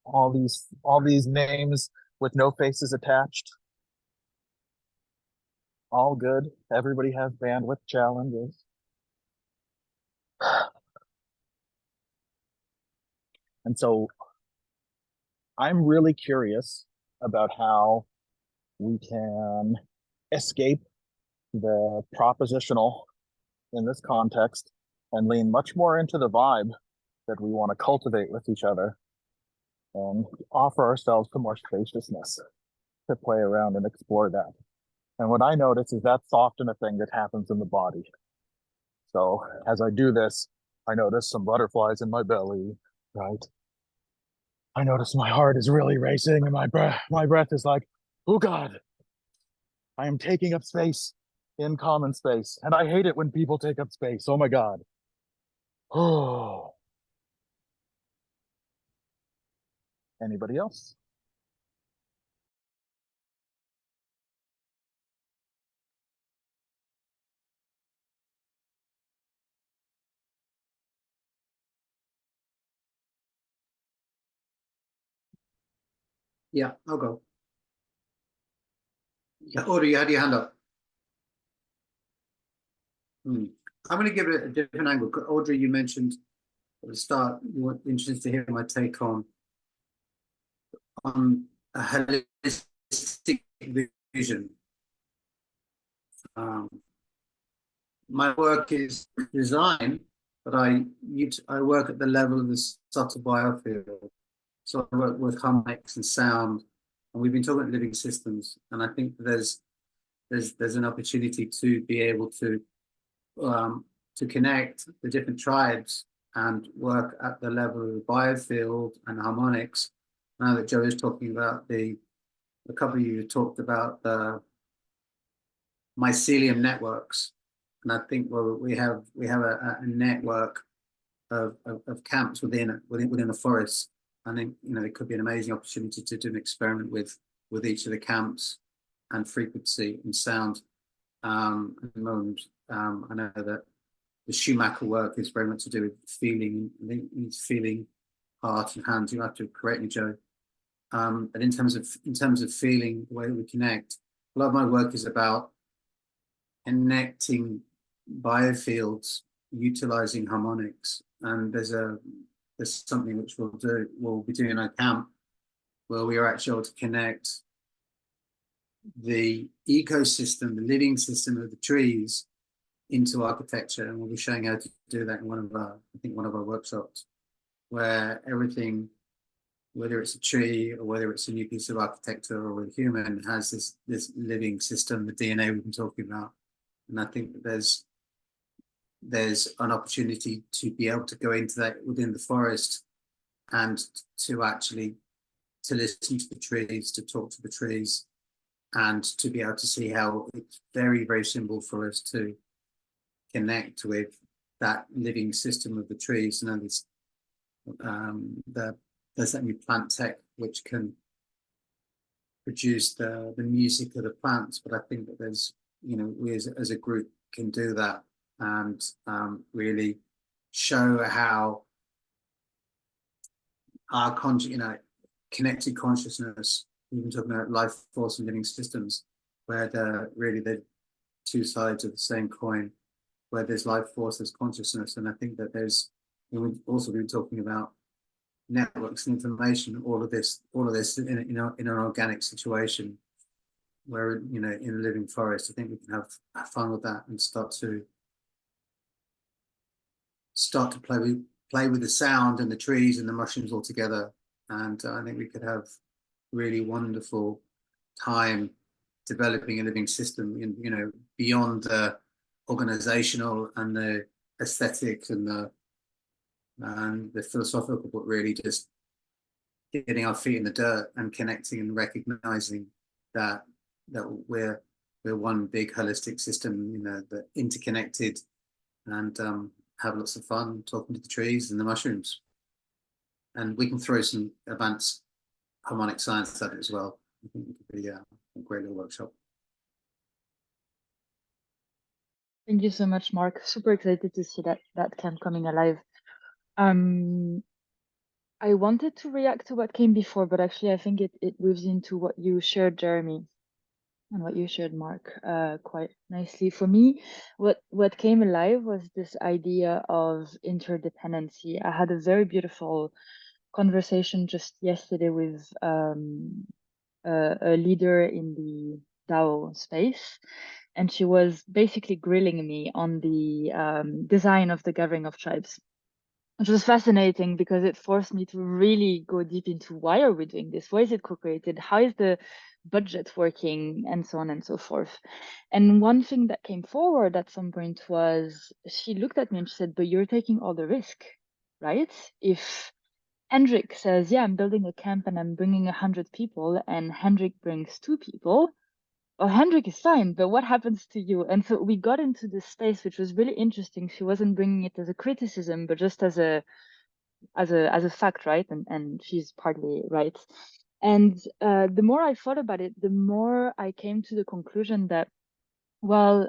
All these names with no faces attached. All good. Everybody has bandwidth challenges. And so I'm really curious about how we can escape the propositional in this context and lean much more into the vibe that we want to cultivate with each other and offer ourselves to more spaciousness to play around and explore that. And what I notice is that's often a thing that happens in the body. So as I do this, I notice some butterflies in my belly, right? I notice my heart is really racing and my breath is like, oh God, I am taking up space in common space. And I hate it when people take up space. Oh my God. Oh. Anybody else? Yeah, I'll go. Yeah, Audrey, you had your hand up. I'm going to give it a different angle. Audrey, you mentioned at the start, you were interested to hear my take on a holistic vision. My work is design, but I work at the level of the subtle biofield. So I work with harmonics and sound, and we've been talking about living systems. And I think there's an opportunity to be able to connect the different tribes and work at the level of the biofield and harmonics. Now that Joe is talking about a couple of you talked about the mycelium networks, and I think we have a network of camps within the forest. I think it could be an amazing opportunity to do an experiment with each of the camps and frequency and sound. At the moment, I know that the Schumacher work is very much to do with feeling. I think it's feeling, heart and hands. You have to correct me, Joe. But in terms of feeling, the way we connect, a lot of my work is about connecting biofields, utilizing harmonics. And there's there's something which we'll be doing in our camp, where we are actually able to connect the ecosystem, the living system of the trees into architecture, and we'll be showing how to do that in one of our workshops, where everything, whether it's a tree or whether it's a new piece of architecture or a human, has this living system, the DNA we've been talking about. And I think that there's an opportunity to be able to go into that within the forest and to actually to listen to the trees, to talk to the trees, and to be able to see how it's very, very simple for us to connect with that living system of the trees. And there's that new plant tech which can produce the music of the plants, but I think that there's, you know, we as a group can do that and really show how our connected consciousness, even talking about life force and living systems, where the two sides of the same coin, where there's life force, there's consciousness. And I think that we've also been talking about networks and information, all of this in an organic situation, where, you know, in a living forest. I think we can have fun with that and start to play with the sound and the trees and the mushrooms all together. And I think we could have really wonderful time developing a living system, you know, beyond the organizational and the aesthetic and the philosophical, but really just getting our feet in the dirt and connecting and recognizing that we're one big holistic system, you know, that interconnected, and have lots of fun talking to the trees and the mushrooms. And we can throw some advanced harmonic science at it as well. I think it could be a great little workshop. Thank you so much, Mark. Super excited to see that camp coming alive. I wanted to react to what came before, but actually I think it weaves into what you shared, Jeremy, and what you shared, Mark, quite nicely. For me, what came alive was this idea of interdependency. I had a very beautiful conversation just yesterday with a leader in the DAO space, and she was basically grilling me on the design of the Gathering of Tribes, which was fascinating because it forced me to really go deep into why are we doing this? Why is it co-created? How is the budget working? And so on and so forth. And one thing that came forward at some point was she looked at me and she said, but you're taking all the risk, right? If Hendrik says, yeah, I'm building a camp and I'm bringing 100 people, and Hendrik brings 2 people, well, Hendrik is fine, but what happens to you? And so we got into this space, which was really interesting. She wasn't bringing it as a criticism, but just as a fact, right? And she's partly right. And the more I thought about it, the more I came to the conclusion that, well,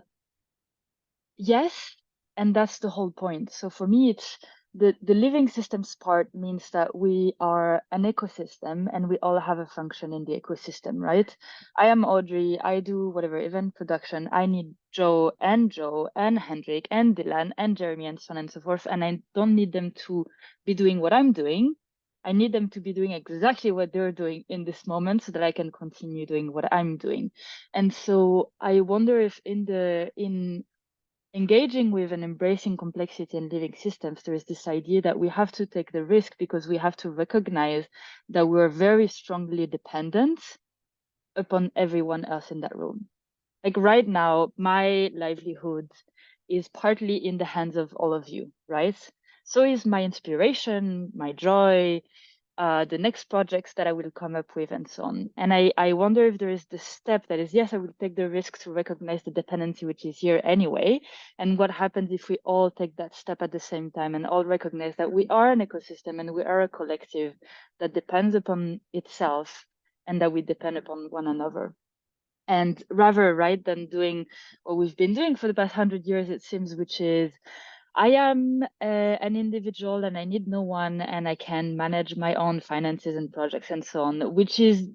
yes, and that's the whole point. So for me, it's the living systems part means that we are an ecosystem and we all have a function in the ecosystem, right? I am Audrey, I do whatever event production. I need Joe and Hendrik and Dylan and Jeremy and so on and so forth. And I don't need them to be doing what I'm doing. I need them to be doing exactly what they're doing in this moment so that I can continue doing what I'm doing. And so I wonder if in engaging with and embracing complexity in living systems, there is this idea that we have to take the risk because we have to recognize that we're very strongly dependent upon everyone else in that room. Like right now, my livelihood is partly in the hands of all of you, right? So is my inspiration, my joy, the next projects that I will come up with, and so on. And I wonder if there is this step that is, yes, I will take the risk to recognize the dependency which is here anyway. And what happens if we all take that step at the same time and all recognize that we are an ecosystem and we are a collective that depends upon itself and that we depend upon one another. And rather, right, than doing what we've been doing for the past 100 years, it seems, which is I am an individual and I need no one and I can manage my own finances and projects and so on, which is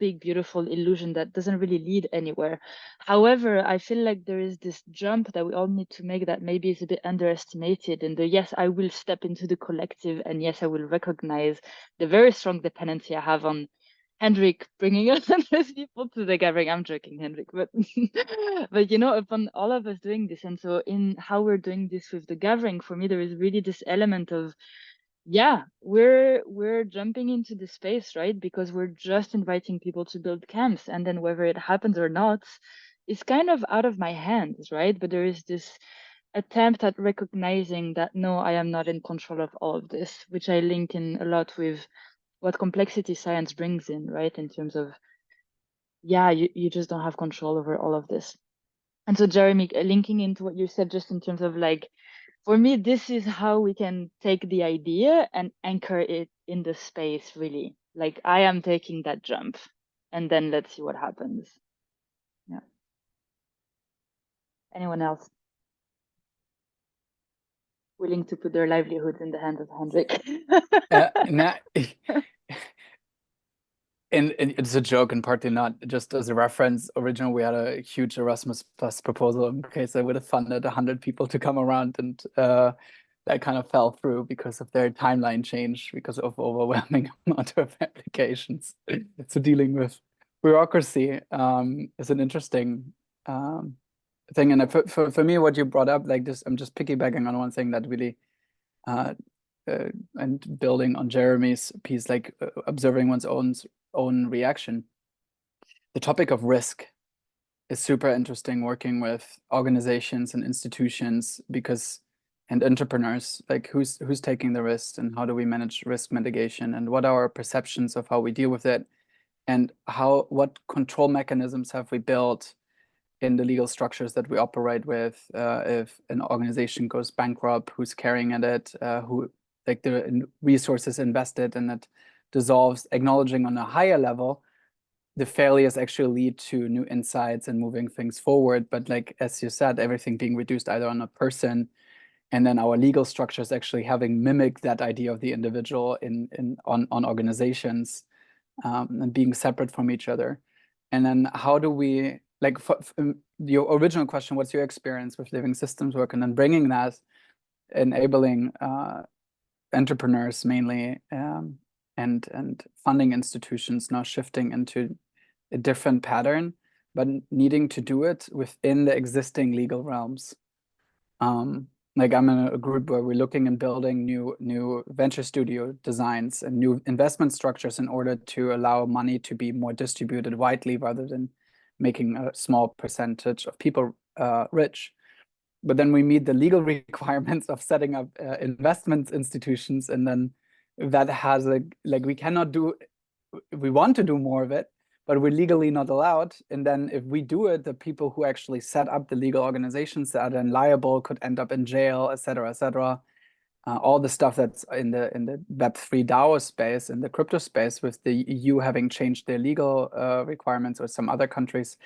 big, beautiful illusion that doesn't really lead anywhere. However, I feel like there is this jump that we all need to make that maybe is a bit underestimated. And the yes, I will step into the collective, and yes, I will recognize the very strong dependency I have on Hendrik bringing 100 people to the gathering. I'm joking, Hendrik, but but you know, upon all of us doing this, and so in how we're doing this with the gathering, for me, there is really this element of, yeah, we're jumping into the space, right? Because we're just inviting people to build camps, and then whether it happens or not is kind of out of my hands, right? But there is this attempt at recognizing that no, I am not in control of all of this, which I link in a lot with what complexity science brings in, right? In terms of, yeah, you just don't have control over all of this. And so, Jeremy, linking into what you said, just in terms of like, for me, this is how we can take the idea and anchor it in the space, really. Like, I am taking that jump, and then let's see what happens. Yeah. Anyone else willing to put their livelihoods in the hands of Hendrik? And it's a joke and partly not. Just as a reference, originally we had a huge Erasmus Plus proposal in case I would have funded 100 people to come around, and that kind of fell through because of their timeline change, because of overwhelming amount of applications. So dealing with bureaucracy is an interesting thing. And for me, what you brought up, like this, I'm just piggybacking on one thing that really and building on Jeremy's piece, like observing one's own reaction. The topic of risk is super interesting, working with organizations and institutions and entrepreneurs, like who's taking the risk, and how do we manage risk mitigation, and what are our perceptions of how we deal with it, and what control mechanisms have we built in the legal structures that we operate with. If an organization goes bankrupt, who's carrying it, who, like, the resources invested, and it dissolves, acknowledging on a higher level the failures actually lead to new insights and moving things forward. But like, as you said, everything being reduced either on a person, and then our legal structures actually having mimicked that idea of the individual on organizations, and being separate from each other. And then how do we, like, your original question, what's your experience with living systems work, and then bringing that, enabling entrepreneurs mainly, and funding institutions now shifting into a different pattern, but needing to do it within the existing legal realms. Like, I'm in a group where we're looking and building new venture studio designs and new investment structures in order to allow money to be more distributed widely rather than making a small percentage of people rich. But then we meet the legal requirements of setting up investment institutions, and then that has like we cannot do, we want to do more of it, but we're legally not allowed. And then if we do it, the people who actually set up the legal organizations that are then liable could end up in jail, et cetera, et cetera. All the stuff that's in the Web3 DAO space, in the crypto space, with the EU having changed their legal requirements, or some other countries,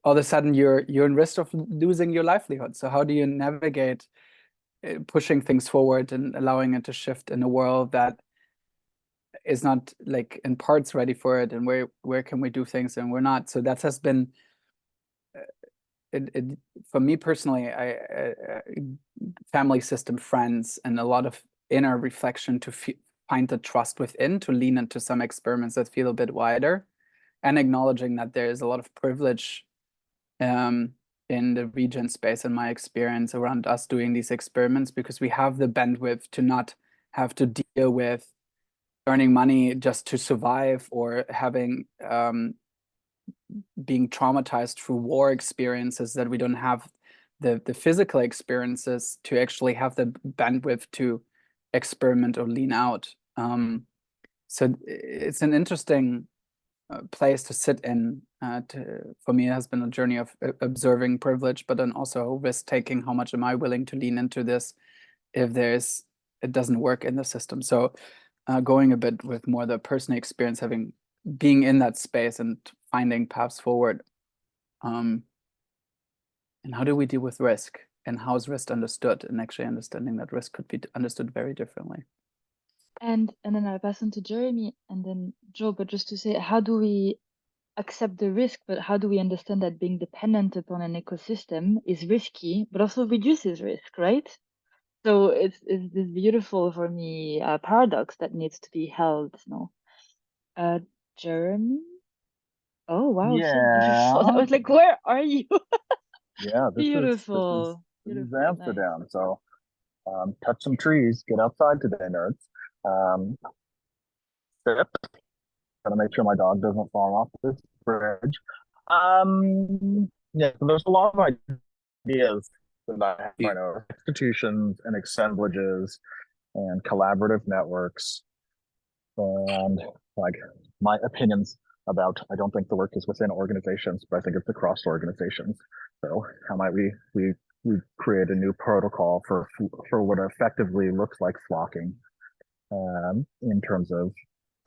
all of a sudden you're in risk of losing your livelihood. So how do you navigate pushing things forward and allowing it to shift in a world that is not, like, in parts ready for it, and where can we do things and we're not? So that has been for me personally, family system, friends, and a lot of inner reflection to find the trust within, to lean into some experiments that feel a bit wider, and acknowledging that there is a lot of privilege in the regen space, in my experience, around us doing these experiments, because we have the bandwidth to not have to deal with earning money just to survive, or having being traumatized through war experiences, that we don't have the physical experiences to actually have the bandwidth to experiment or lean out. So it's an interesting place to sit in. For me, it has been a journey of observing privilege, but then also risk taking. How much am I willing to lean into this if it doesn't work in the system? So going a bit with more the personal experience, being in that space and finding paths forward. And how do we deal with risk, and how is risk understood, and actually understanding that risk could be understood very differently. And then I'll pass on to Jeremy and then Joe, but just to say, how do we accept the risk, but how do we understand that being dependent upon an ecosystem is risky, but also reduces risk, right? So it's this beautiful for me paradox that needs to be held, no? Jeremy? Oh wow, so beautiful. I Yeah, was like, where are you? yeah. This is Beautiful, beautiful, nice. Amsterdam. So touch some trees. Get outside today, nerds. Sip. Gotta make sure my dog doesn't fall off this bridge. Yeah. So there's a lot of ideas that I have right now. Institutions and assemblages and collaborative networks and like my opinions about I don't think the work is within organizations, but I think it's across organizations. So how might we create a new protocol for what effectively looks like flocking in terms of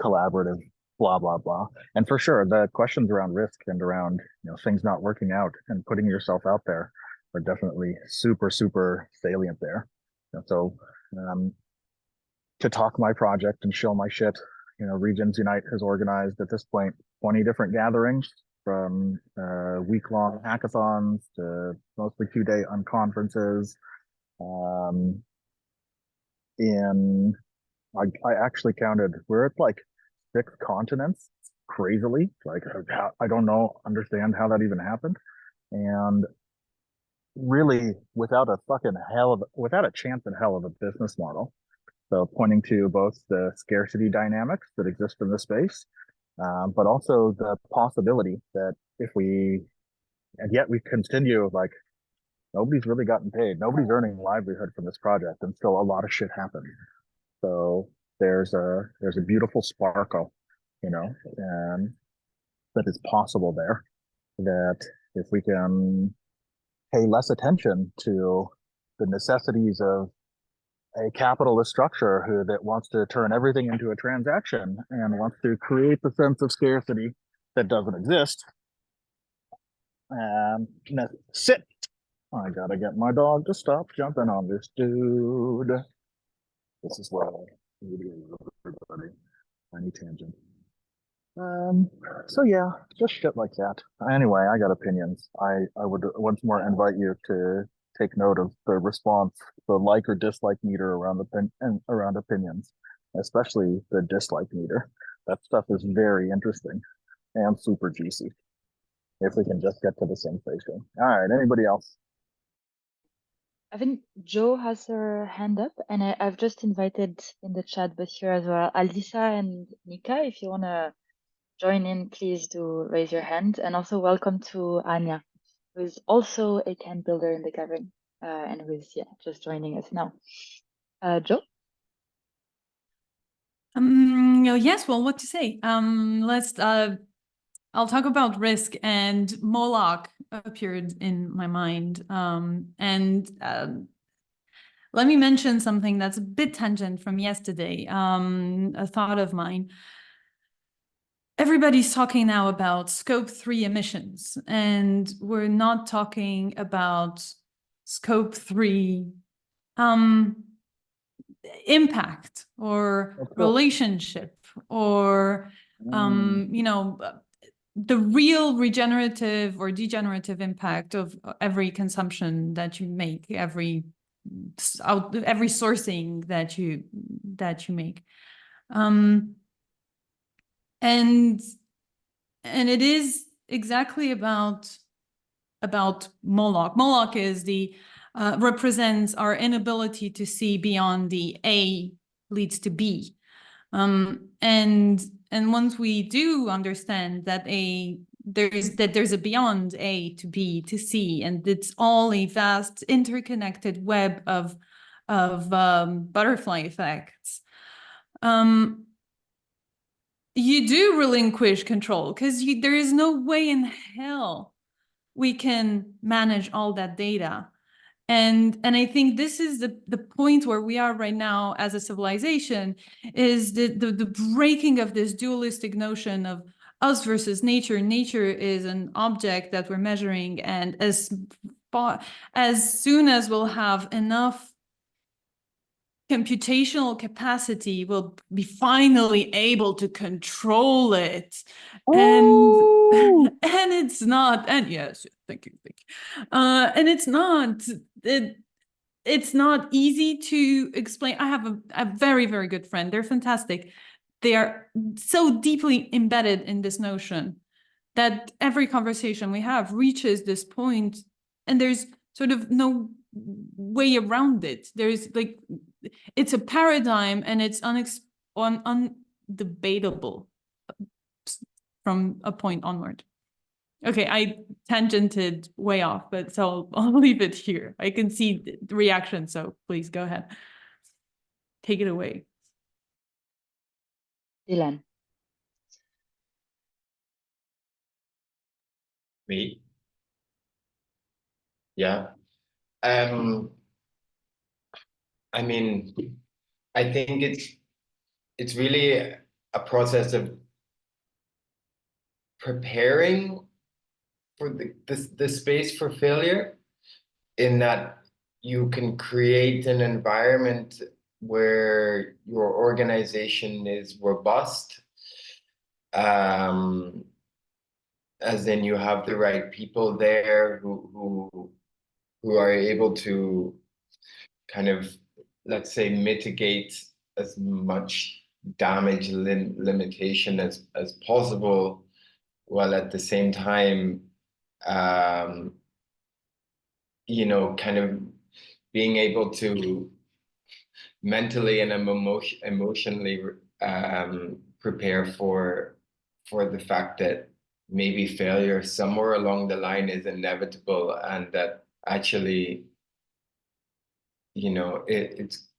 collaborative blah blah blah. And for sure the questions around risk and around things not working out and putting yourself out there are definitely super salient there. So to talk my project and show my shit, Regions Unite has organized at this point 20 different gatherings, from week-long hackathons to mostly 2-day unconferences. I actually counted, we're at like 6 continents, crazily. Like I don't understand how that even happened. And really without a chance in hell of a business model. So pointing to both the scarcity dynamics that exist in the space, but also the possibility that and yet we continue, like, nobody's really gotten paid. Nobody's earning livelihood from this project, and still a lot of shit happens. So there's a beautiful sparkle, that is possible there, that if we can pay less attention to the necessities of a capitalist structure that wants to turn everything into a transaction and wants to create the sense of scarcity that doesn't exist. Sit. I gotta get my dog to stop jumping on this dude. This is what I need everybody. Tiny tangent. So yeah, just shit like that. Anyway, I got opinions. I would once more invite you to take note of the response, the like or dislike meter around around opinions, especially the dislike meter. That stuff is very interesting and super juicy. If we can just get to the sensation. All right, anybody else? I think Jo has her hand up, and I've just invited in the chat, but here as well, Alisa and Nika, if you want to join in, please do raise your hand. And also welcome to Anya, who is also a camp builder in the gathering, and who's just joining us now. Jo? Yes, well, what to say? I'll talk about risk, and Moloch appeared in my mind. Let me mention something that's a bit tangent from yesterday, a thought of mine. Everybody's talking now about scope 3 emissions, and we're not talking about scope 3 impact or relationship or the real regenerative or degenerative impact of every consumption that you make, every sourcing that you make, and it is exactly about Moloch. Moloch is represents our inability to see beyond the A leads to B. And once we do understand that there's a beyond A to B to C, and it's all a vast interconnected web of butterfly effects, you do relinquish control, because there is no way in hell we can manage all that data. And I think this is the point where we are right now as a civilization, is the breaking of this dualistic notion of us versus nature. Nature is an object that we're measuring, and as soon as we'll have enough computational capacity will be finally able to control it. Ooh. And it's not, and yes, thank you. And it's not easy to explain. I have a very, very good friend. They're fantastic. They are so deeply embedded in this notion that every conversation we have reaches this point, and there's sort of no way around it. There's like, it's a paradigm, and it's undebatable from a point onward. Okay, I tangented way off, but so I'll leave it here. I can see the reaction, so please go ahead. Take it away. Dylan. Me? Yeah. I mean, I think it's really a process of preparing for the space for failure, in that you can create an environment where your organization is robust, as in you have the right people there who are able to kind of, let's say, mitigate as much damage limitation as possible, while at the same time, you know, kind of being able to mentally and emotionally prepare for the fact that maybe failure somewhere along the line is inevitable, and that actually, you know, it's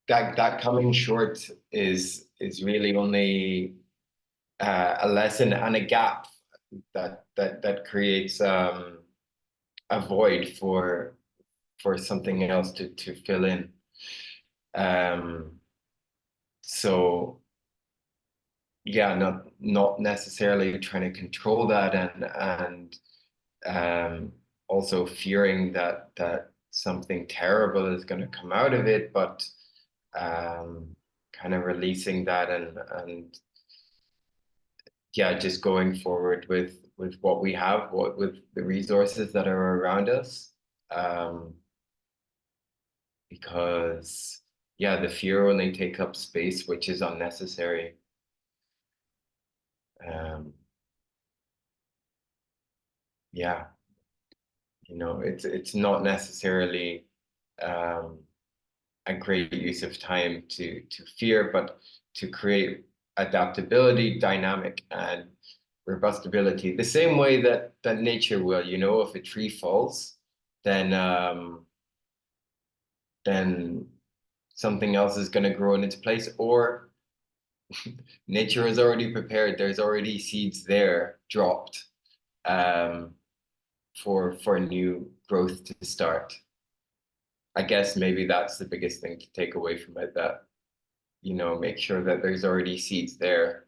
that coming short is really only a lesson and a gap that creates a void for something else to fill in. So yeah, not necessarily trying to control that, and also fearing that something terrible is going to come out of it, but kind of releasing that, and yeah, just going forward with what we have, with the resources that are around us, because yeah, the fear only takes up space, which is unnecessary. Yeah, you know, it's not necessarily a great use of time to fear, but to create adaptability, dynamic, and robustability. The same way that nature will, you know, if a tree falls, then something else is going to grow in its place, or nature is already prepared. There's already seeds there dropped for new growth to start. I guess maybe that's the biggest thing to take away from it, that, you know, make sure that there's already seeds there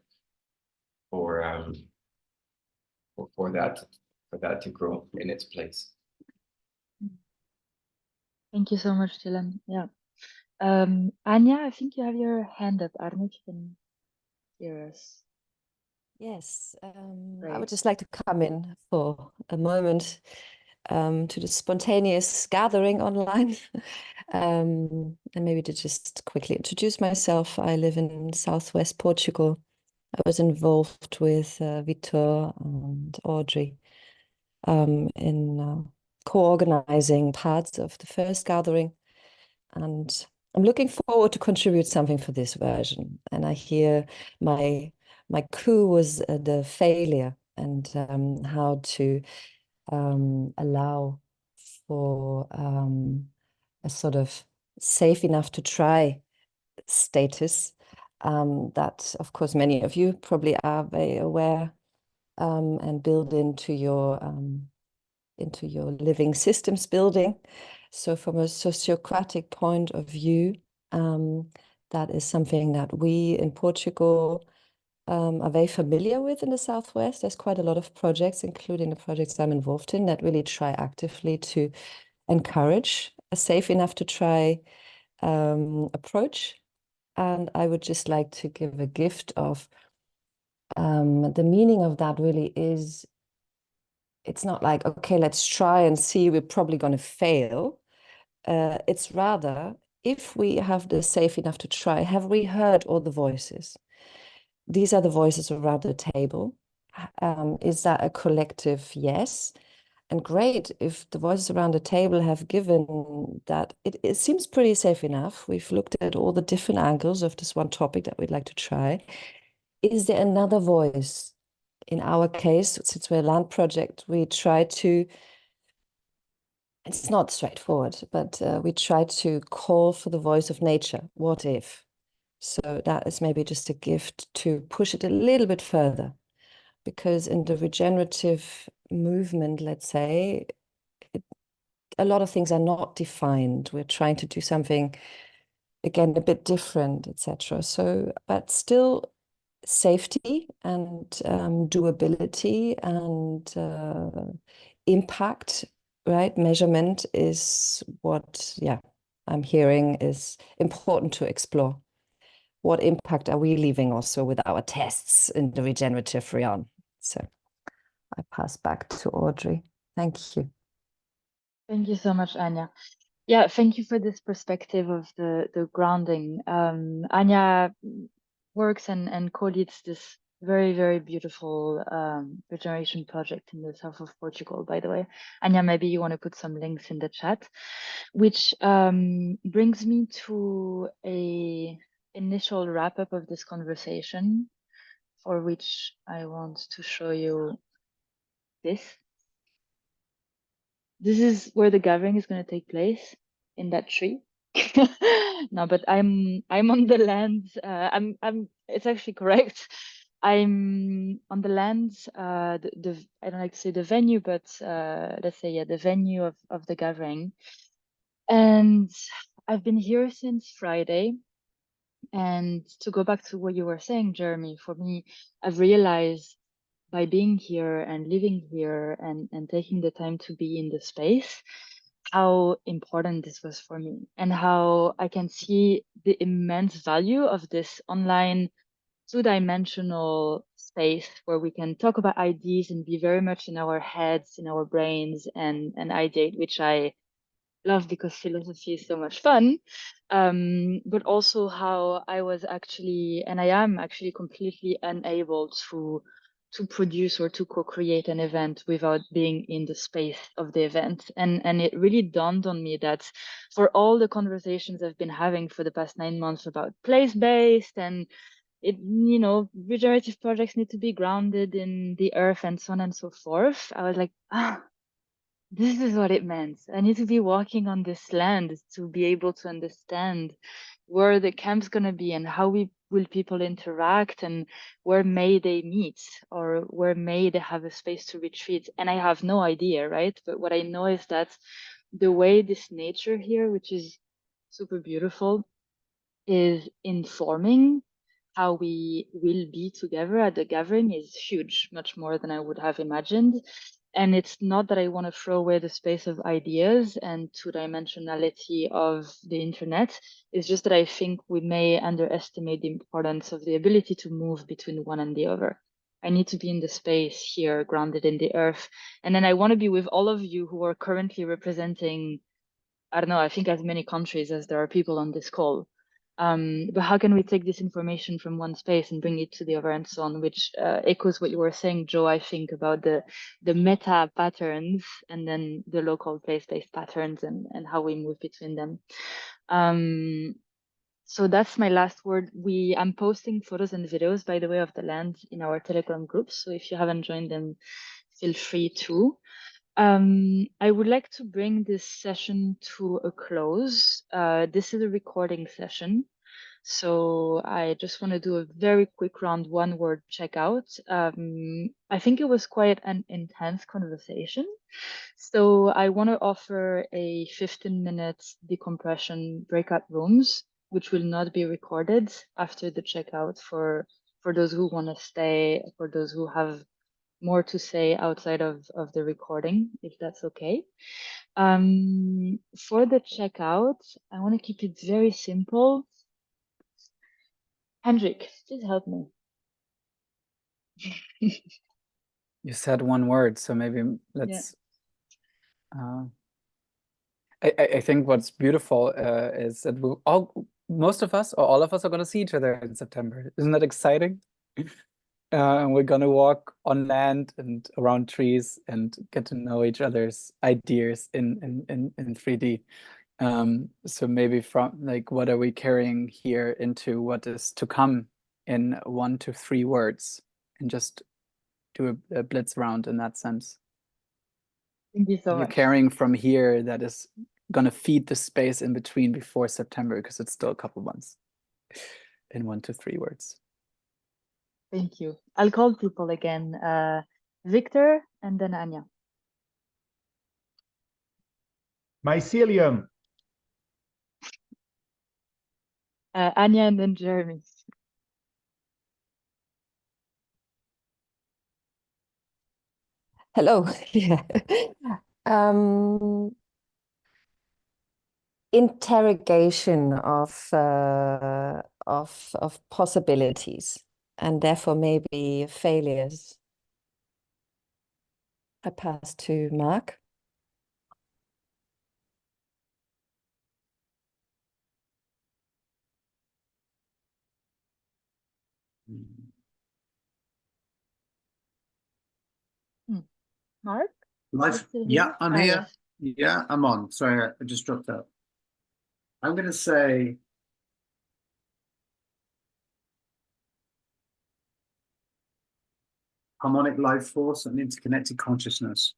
for that to grow in its place. Thank you so much, Dylan. Yeah. Anya, I think you have your hand up. I don't know if you can hear us. Yes, I Great. would just like to come in for a moment to the spontaneous gathering online, and maybe to just quickly introduce myself. I live in southwest Portugal. I was involved with Vitor and Audrey in co-organizing parts of the first gathering, and I'm looking forward to contribute something for this version. And I hear my coup was the failure, and how to allow for a sort of safe enough to try status that, of course, many of you probably are very aware and build into your living systems building. So from a sociocratic point of view, that is something that we in Portugal are very familiar with in the Southwest. There's quite a lot of projects, including the projects I'm involved in, that really try actively to encourage a safe enough to try approach. And I would just like to give a gift of the meaning of that really is, it's not like, okay, let's try and see, we're probably going to fail. It's rather, if we have the safe enough to try, have we heard all the voices? These are the voices around the table. Is that a collective yes? And great if the voices around the table have given that it seems pretty safe enough. We've looked at all the different angles of this one topic that we'd like to try. Is there another voice? In our case, since we're a land project, we try to, it's not straightforward, but we try to call for the voice of nature. What if? So that is maybe just a gift to push it a little bit further, because in the regenerative movement, let's say, a lot of things are not defined. We're trying to do something, again, a bit different, etc. So, but still safety and doability and impact, right? Measurement is what, yeah, I'm hearing is important to explore. What impact are we leaving also with our tests in the regenerative realm? So I pass back to Audrey. Thank you. Thank you so much, Anya. Yeah, thank you for this perspective of the grounding. Anya works and co-leads this very, very beautiful regeneration project in the south of Portugal, by the way. Anya, maybe you want to put some links in the chat, which brings me to a initial wrap up of this conversation, for which I want to show you this. This is where the gathering is going to take place, in that tree. No, but I'm on the land. It's actually correct. I'm on the land. The I don't like to say the venue, but let's say, yeah, the venue of the gathering. And I've been here since Friday. And to go back to what you were saying, Jeremy, for me, I've realized by being here and living here and taking the time to be in the space, how important this was for me and how I can see the immense value of this online two-dimensional space where we can talk about ideas and be very much in our heads, in our brains, and ideate, which I love because philosophy is so much fun. But also how I was actually, and I am actually completely unable to produce or to co-create an event without being in the space of the event. And it really dawned on me that for all the conversations I've been having for the past 9 months about place-based and regenerative projects need to be grounded in the earth and so on and so forth, I was like, this is what it meant. I need to be walking on this land to be able to understand where the camp's going to be and how will people interact and where may they meet or where may they have a space to retreat. And I have no idea, right? But what I know is that the way this nature here, which is super beautiful, is informing how we will be together at the gathering is huge, much more than I would have imagined. And it's not that I want to throw away the space of ideas and two-dimensionality of the internet. It's just that I think we may underestimate the importance of the ability to move between one and the other. I need to be in the space here, grounded in the earth. And then I want to be with all of you who are currently representing, I don't know, I think as many countries as there are people on this call. But how can we take this information from one space and bring it to the other and so on, which echoes what you were saying, Joe, I think, about the meta patterns and then the local place-based patterns and how we move between them. So that's my last word. I'm posting photos and videos, by the way, of the land in our Telegram groups. So if you haven't joined them, feel free to. I would like to bring this session to a close. This is a recording session, so I just want to do a very quick round one-word checkout. I think it was quite an intense conversation, so I want to offer a 15-minute decompression breakout rooms, which will not be recorded after the checkout for those who want to stay, for those who have more to say outside of the recording, if that's okay. For the checkout, I want to keep it very simple. Hendrik, please help me. You said one word, so maybe let's. I think what's beautiful is that most of us, or all of us, are going to see each other in September. Isn't that exciting? And we're going to walk on land and around trees and get to know each other's ideas in 3D. So maybe from like, what are we carrying here into what is to come in 1 to 3 words, and just do a blitz round in that sense. Thank you so You're much. carrying from here that is going to feed the space in between before September, because it's still a couple months, in 1 to 3 words. Thank you. I'll call people again. Victor and then Anya. Mycelium. Anya and then Jeremy. Hello. Yeah. Interrogation of possibilities, and therefore maybe failures. I pass to Mark. Mark? Life. Yeah, I'm here. Yeah, I'm on. Sorry, I just dropped out. I'm going to say harmonic life force and interconnected consciousness.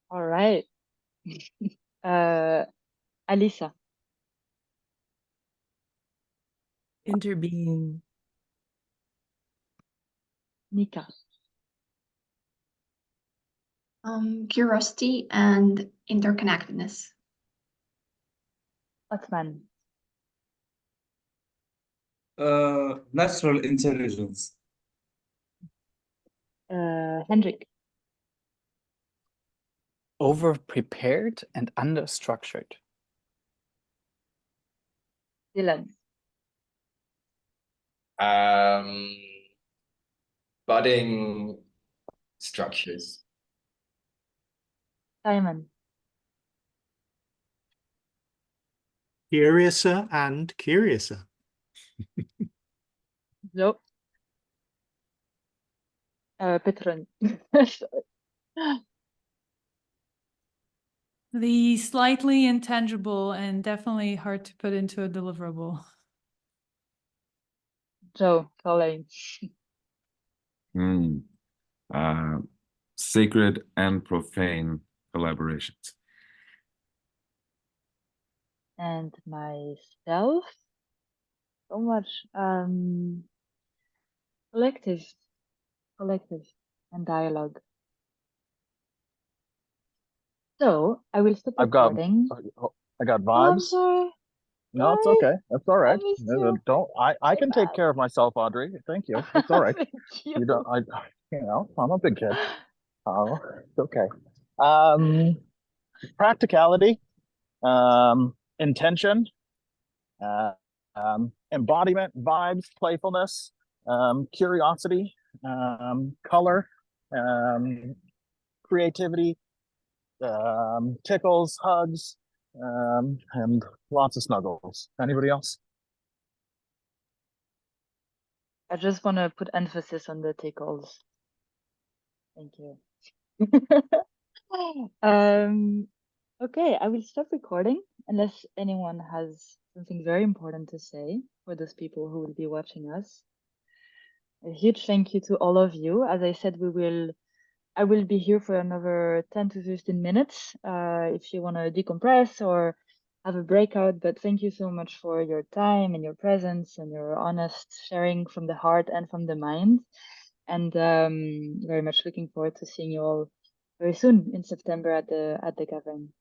All right. Alisa. Interbeing. Nika. Curiosity and interconnectedness. Otman. Natural intelligence. Hendrik. Over prepared and under structured. Dylan. Budding structures. Simon. Curiouser and curiouser. Joe. Petron. The slightly intangible and definitely hard to put into a deliverable. Joe. Colleen. Sacred and profane collaborations. And myself. So much. Collective and dialogue. So I will stop recording. I got Oh, I'm vibes. sorry. No, it's Sorry. okay. That's all right. missed you. Don't I can take care of myself, Audrey. Thank you. It's all right. Thank you. You don't I'm a big kid. Oh, it's okay. Practicality, intention, embodiment, vibes, playfulness, curiosity, color, creativity, tickles, hugs, and lots of snuggles. Anybody else? I just want to put emphasis on the tickles. Thank you. Okay, I will stop recording unless anyone has something very important to say for those people who will be watching us. A huge thank you to all of you. As I said, I will be here for another 10 to 15 minutes if you want to decompress or have a breakout. But thank you so much for your time and your presence and your honest sharing from the heart and from the mind. And very much looking forward to seeing you all very soon in September at the gathering.